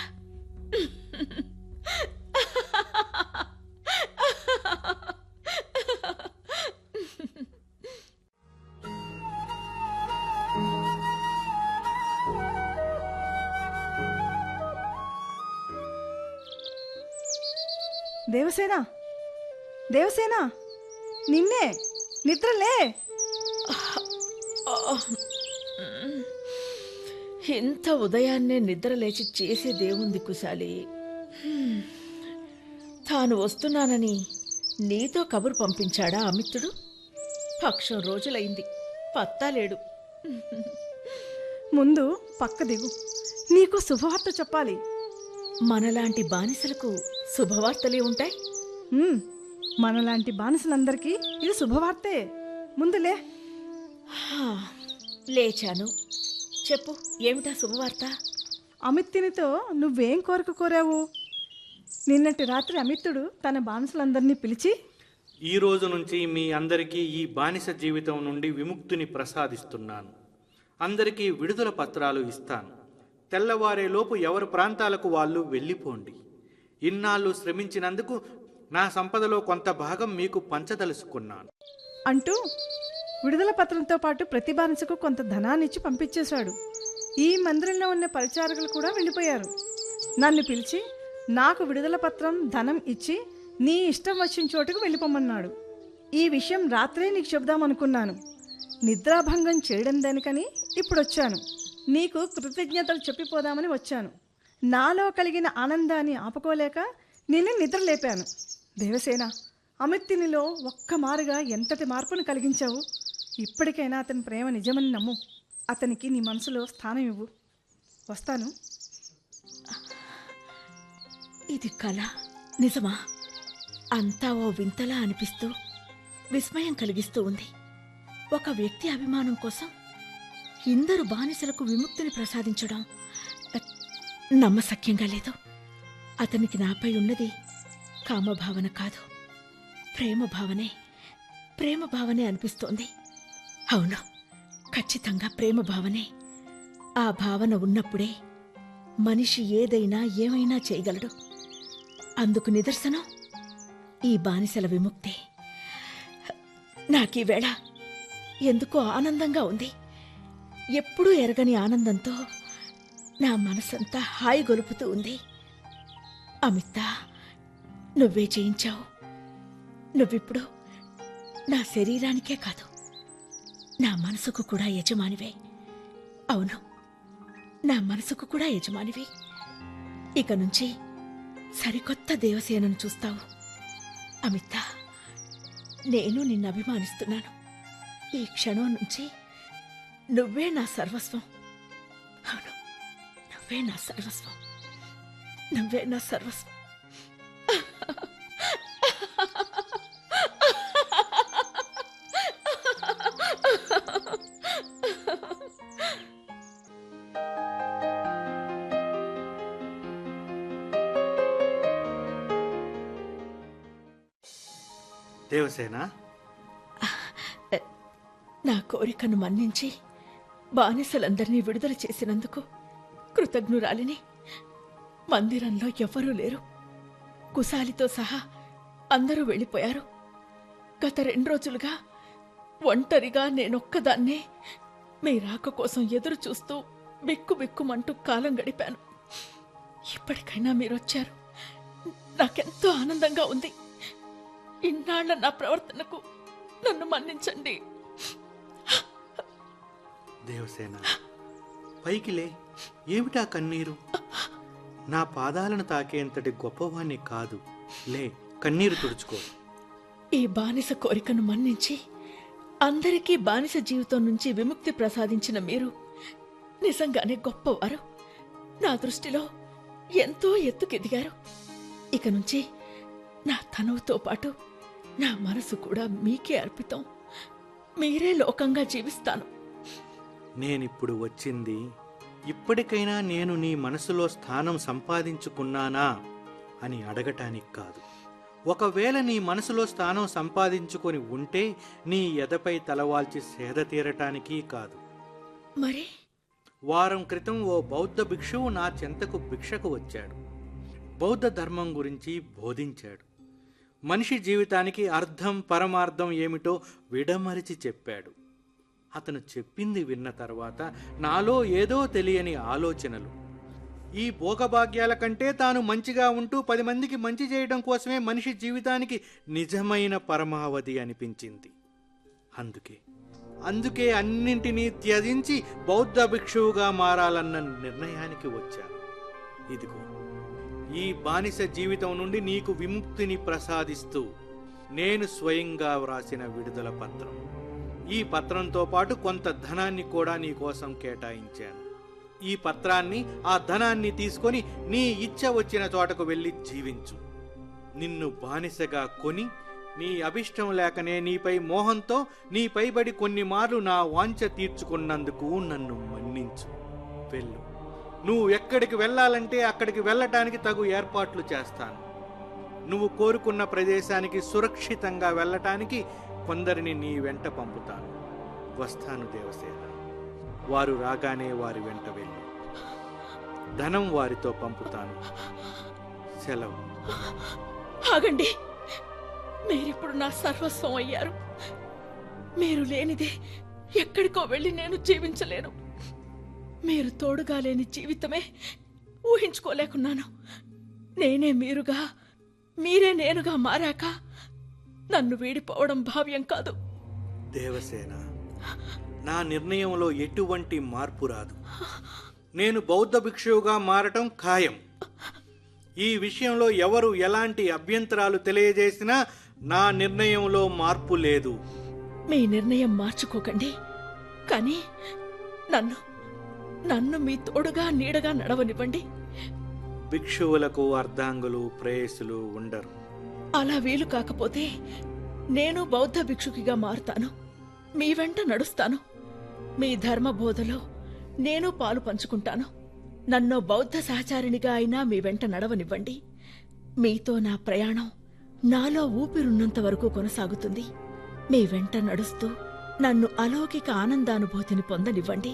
దేవసేన, దేవసేన, నిన్నే, నిద్రలే. ఇంత ఉదయాన్నే నిద్రలేచి చేసేదేముంది కుశాలి? తాను వస్తున్నానని నీతో కబురు పంపించాడా అమిత్తుడు? పక్షం రోజులైంది, పత్తాలేడు. ముందు పక్క దిగు, నీకు శుభవార్త చెప్పాలి. మనలాంటి బానిసలకు శుభవార్తలే ఉంటాయి. మనలాంటి బానిసలందరికీ ఇది శుభవార్తే. ముందులే. లేచాను. చెప్పు, ఏమిటా శుభవార్త? అమిత్తునితో నువ్వేం కోరిక కోరావు? నిన్నటి రాత్రి అమిత్తుడు తన బానిసలందరినీ పిలిచి, ఈ రోజు నుంచి మీ అందరికీ ఈ బానిస జీవితం నుండి విముక్తిని ప్రసాదిస్తున్నాను. అందరికీ విడుదల పత్రాలు ఇస్తాను. తెల్లవారేలోపు ఎవరి ప్రాంతాలకు వాళ్ళు వెళ్ళిపోండి. ఇన్నాళ్ళు శ్రమించినందుకు నా సంపదలో కొంత భాగం మీకు పంచదలుచుకున్నాను అంటూ విడుదల పత్రంతో పాటు ప్రతి బానిసకు కొంత ధనాన్నిచ్చి పంపించేశాడు. ఈ మందిరంలో ఉన్న పరిచారకులు కూడా వెళ్ళిపోయారు. నన్ను పిలిచి నాకు విడుదల పత్రం, ధనం ఇచ్చి నీ ఇష్టం వచ్చిన చోటుకు వెళ్ళిపోమన్నాడు. ఈ విషయం రాత్రే నీకు చెబుదామనుకున్నాను. నిద్రాభంగం చేయడం దానికని ఇప్పుడు వచ్చాను. నీకు కృతజ్ఞతలు చెప్పిపోదామని వచ్చాను. నాలో కలిగిన ఆనందాన్ని ఆపుకోలేక నిన్ను నిద్రలేపాను. దేవసేన, అమిత్తునిలో ఒక్క మారుగా ఎంతటి మార్పును కలిగించావు. ఇప్పటికైనా అతని ప్రేమ నిజమని నమ్ము. అతనికి నీ మనసులో స్థానం ఇవ్వు. వస్తాను. ఇది కళ, నిజమా? అంతా ఓ వింతలా అనిపిస్తూ విస్మయం కలిగిస్తూ ఉంది. ఒక వ్యక్తి అభిమానం కోసం ఇందరు బానిసలకు విముక్తిని ప్రసాదించడం నమ్మశక్యంగా లేదు. అతనికి నాపై ఉన్నది కామభావన కాదు, ప్రేమ భావనే అనిపిస్తోంది. అవును, ఖచ్చితంగా ప్రేమ భావనే. ఆ భావన ఉన్నప్పుడే మనిషి ఏదైనా ఏమైనా చేయగలడు. అందుకు నిదర్శనం ఈ బానిసల విముక్తి. నాకీవేళ ఎందుకో ఆనందంగా ఉంది. ఎప్పుడూ ఎరగని ఆనందంతో నా మనసంతా హాయి గొలుపుతూ ఉంది. అమితా, నువ్వే చేయించావు. నువ్విప్పుడు నా శరీరానికే కాదు, నా మనసుకు కూడా యజమానివే. అవును, నా మనసుకు కూడా యజమానివి. ఇక నుంచి సరికొత్త దేవసేనను చూస్తావు. అమితా, నేను నిన్ను అభిమానిస్తున్నాను. ఈ క్షణం నుంచి నువ్వే నా సర్వస్వం. అవును, నువ్వే నా సర్వస్వం, నువ్వే నా సర్వస్వం. దేవసేన, నా కోరికను మన్నించి బానిసలందరినీ విడుదల చేసినందుకు కృతజ్ఞురాలిని. మందిరంలో ఎవ్వరూ లేరు. కుశాలితో సహా అందరూ వెళ్ళిపోయారు. గత 2 రోజులుగా ఒంటరిగా నేనొక్కదాన్నే మీ రాక కోసం ఎదురు చూస్తూ బిక్కుబిక్కుమంటూ కాలం గడిపాను. ఇప్పటికైనా మీరొచ్చారు. నాకెంతో ఆనందంగా ఉంది. ఇన్నాళ్ల నా ప్రవర్తనకు నన్ను మన్నించండి. దేవసేన, పైకి లే. ఏమిటా కన్నీరు? నా పాదాలను తాకేంతటి గొప్పవాణ్ణి కాదు. లే, కన్నీరు తుడుచుకో. ఈ బానిస కోరికను మన్నించి అందరికీ బానిస జీవితం నుంచి విముక్తి ప్రసాదించిన మీరు నిజంగానే గొప్పవారు. నా దృష్టిలో ఎంతో ఎత్తుకెదిగారు. ఇక నుంచి నా తనువుతో పాటు నా మనసు కూడా మీకే అర్పితం. మీరే లోకంగా జీవిస్తాను. నేనిప్పుడు వచ్చింది ఇప్పటికైనా నేను నీ మనసులో స్థానం సంపాదించుకున్నానా అని అడగటానికి కాదు. ఒకవేళ నీ మనసులో స్థానం సంపాదించుకొని ఉంటే నీ ఎదపై తలవాల్చి సేద తీరటానికి కాదు. మరి వారం క్రితం ఓ బౌద్ధ భిక్షువు నా చెంతకు భిక్షకు వచ్చాడు. బౌద్ధ ధర్మం గురించి బోధించాడు. మనిషి జీవితానికి అర్థం పరమార్థం ఏమిటో విడమరిచి చెప్పాడు. అతను చెప్పింది విన్న తర్వాత నాలో ఏదో తెలియని ఆలోచనలు. ఈ భోగభాగ్యాల కంటే తాను మంచిగా ఉంటూ 10 మందికి మంచి చేయడం కోసమే మనిషి జీవితానికి నిజమైన పరమావధి అనిపించింది. అందుకే అన్నింటినీ త్యజించి బౌద్ధ భిక్షువుగా మారాలన్న నిర్ణయానికి వచ్చాను. ఇదిగో ఈ బానిస జీవితం నుండి నీకు విముక్తిని ప్రసాదిస్తూ నేను స్వయంగా వ్రాసిన విడుదల పత్రం. ఈ పత్రంతో పాటు కొంత ధనాన్ని కూడా నీ కోసం కేటాయించాను. ఈ పత్రాన్ని, ఆ ధనాన్ని తీసుకొని నీ ఇచ్చ వచ్చిన చోటకు వెళ్ళి జీవించు. నిన్ను బానిసగా కొని నీ అభిష్టం లేకనే నీపై మోహంతో నీ పైబడి కొన్ని మార్లు నా వాంఛ తీర్చుకున్నందుకు నన్ను మన్నించు. వెళ్ళు. నువ్వు ఎక్కడికి వెళ్ళాలంటే అక్కడికి వెళ్ళటానికి తగు ఏర్పాట్లు చేస్తాను. నువ్వు కోరుకున్న ప్రదేశానికి సురక్షితంగా వెళ్ళటానికి కొందరిని నీ వెంట పంపుతాను. వస్తాను దేవసేన. వారు రాగానే వారి వెంట వెళ్ళు. ధనం వారితో పంపుతాను. సెలవు. ఆగండి. మీరిప్పుడు నా సర్వస్వం అయ్యారు. మీరు లేనిదే ఎక్కడికో వెళ్ళి నేను జీవించలేను. మీరు తోడుగా లేని జీవితమే ఊహించుకోలేకున్నాను. నేనే మీరుగా, మీరే నేనుగా మారాక నన్ను వీడిపోవడం భావ్యం కాదు. దేవసేన, నా నిర్ణయంలో ఎటువంటి మార్పు రాదు. నేను బౌద్ధ భిక్షువుగా మారటం ఖాయం. ఈ విషయంలో ఎవరు ఎలాంటి అభ్యంతరాలు తెలియజేసినా నా నిర్ణయంలో మార్పు లేదు. మీ నిర్ణయం మార్చుకోకండి. కానీ నన్ను మీ తోడుగా నీడగా నడవనివ్వండి. భిక్షువులకు అర్ధాంగులు ప్రేయసులు ఉండరు. అలా వీలు కాకపోతే నేను బౌద్ధ భిక్షుకిగా మారుతాను. మీ వెంట నడుస్తాను. మీ ధర్మ బోధలో నేను పాలు పంచుకుంటాను. నన్ను బౌద్ధ సహచారిణిగా అయినా మీ వెంట నడవనివ్వండి. మీతో నా ప్రయాణం నాలో ఊపిరున్నంత వరకు కొనసాగుతుంది. మీ వెంట నడుస్తూ నన్ను అలౌకిక ఆనందానుభూతిని పొందనివ్వండి.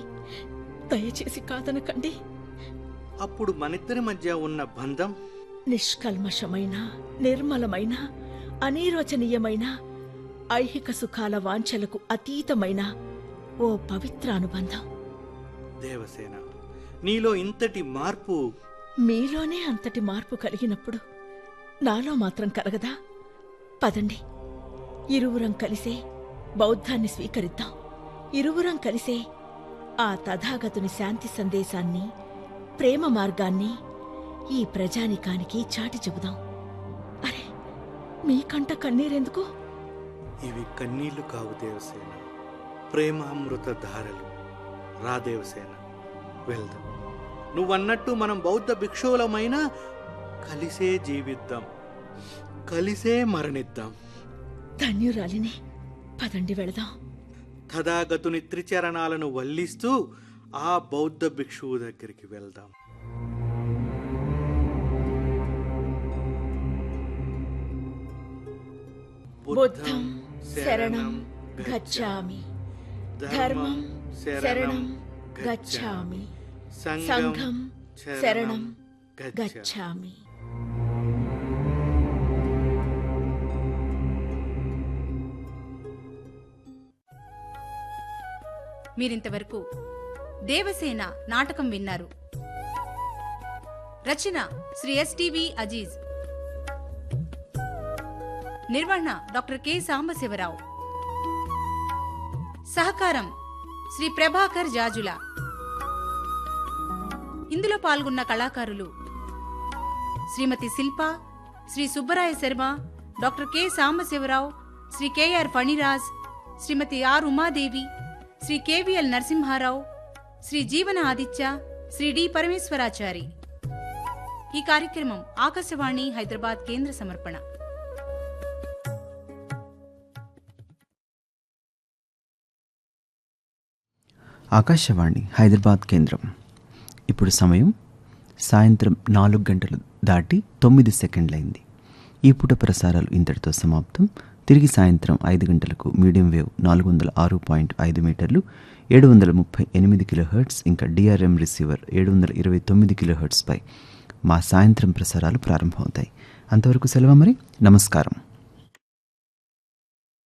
దయచేసి కాదనకండి. అప్పుడు మనిద్దరి మధ్య ఉన్న బంధం నిష్కల్మషమైన, నిర్మలమైన, అనిర్వచనీయమైన, ఐహిక సుఖాల వాంఛలకు అతీతమైన ఓ పవిత్ర అనుబంధం. దేవసేన, నీలో ఇంతటి మార్పు మీలోనే అంతటి మార్పు కలిగినప్పుడు నాలో మాత్రం కలగదా? పదండి, ఇరువురం కలిసే బౌద్ధాన్ని స్వీకరిద్దాం. ఇరువురం కలిసే ఆ తథాగతుని శాంతి సందేశాన్ని, ప్రేమ మార్గాన్ని ఈ ప్రజానికానికి చాటి చెబుదాం. అరే, మీకంట కన్నీరెందుకు? ఇవి కన్నీళ్లు కావు దేవసేన, ప్రేమామృత ధారలు. రా దేవసేన, వెళ్దాం. నువ్వన్నట్టు మనం బౌద్ధ భిక్షువులమైనా కలిసే జీవిద్దాం, కలిసే మరణిద్దాం. ధన్యురాలిని. పదండి వెళదాం. తథాగతుని త్రిచరణాలను వల్లిస్తూ ఆ బౌద్ధ భిక్షువు దగ్గరికి వెళ్దాం. బుద్ధం శరణం గచ్ఛామి, ధర్మం శరణం గచ్ఛామి, సంఘం శరణం గచ్ఛామి. మీరింతవరకు దేవసేన నాటకం విన్నారు. రచన శ్రీ ఎస్టివి అజీజ్. నిర్వహణ డాక్టర్ కె సాంబశివరావు. సహకారం శ్రీ ప్రభాకర్ జాజుల. ఇందులో పాల్గొన్న కళాకారులు Shrimati Shilpa, Shri Subbaraya Sharma, doctor K Sambasivarao, Shri KR Phaniraj, Shrimati R Umadevi, Shri KVL Narasimharao, Shri Jeevana Aditya, Shri D Parameshwarachari. ఈ కార్యక్రమం ఆకాశవాణి హైదరాబాద్ కేంద్ర సమర్పణ. ఆకాశవాణి హైదరాబాద్ కేంద్రం. ఇప్పుడు సమయం సాయంత్రం 4 గంటలు దాటి 9 సెకండ్లైంది. ఈ పూట ప్రసారాలు ఇంతటితో సమాప్తం. తిరిగి సాయంత్రం 5 గంటలకు మీడియం వేవ్ 406.5 మీటర్లు 738 కిలోహెర్ట్జ్, ఇంకా డిఆర్ఎం రిసీవర్ 729 కిలోహెర్ట్జ్పై మా సాయంత్రం ప్రసారాలు ప్రారంభమవుతాయి. అంతవరకు సెలవు మరి. నమస్కారం.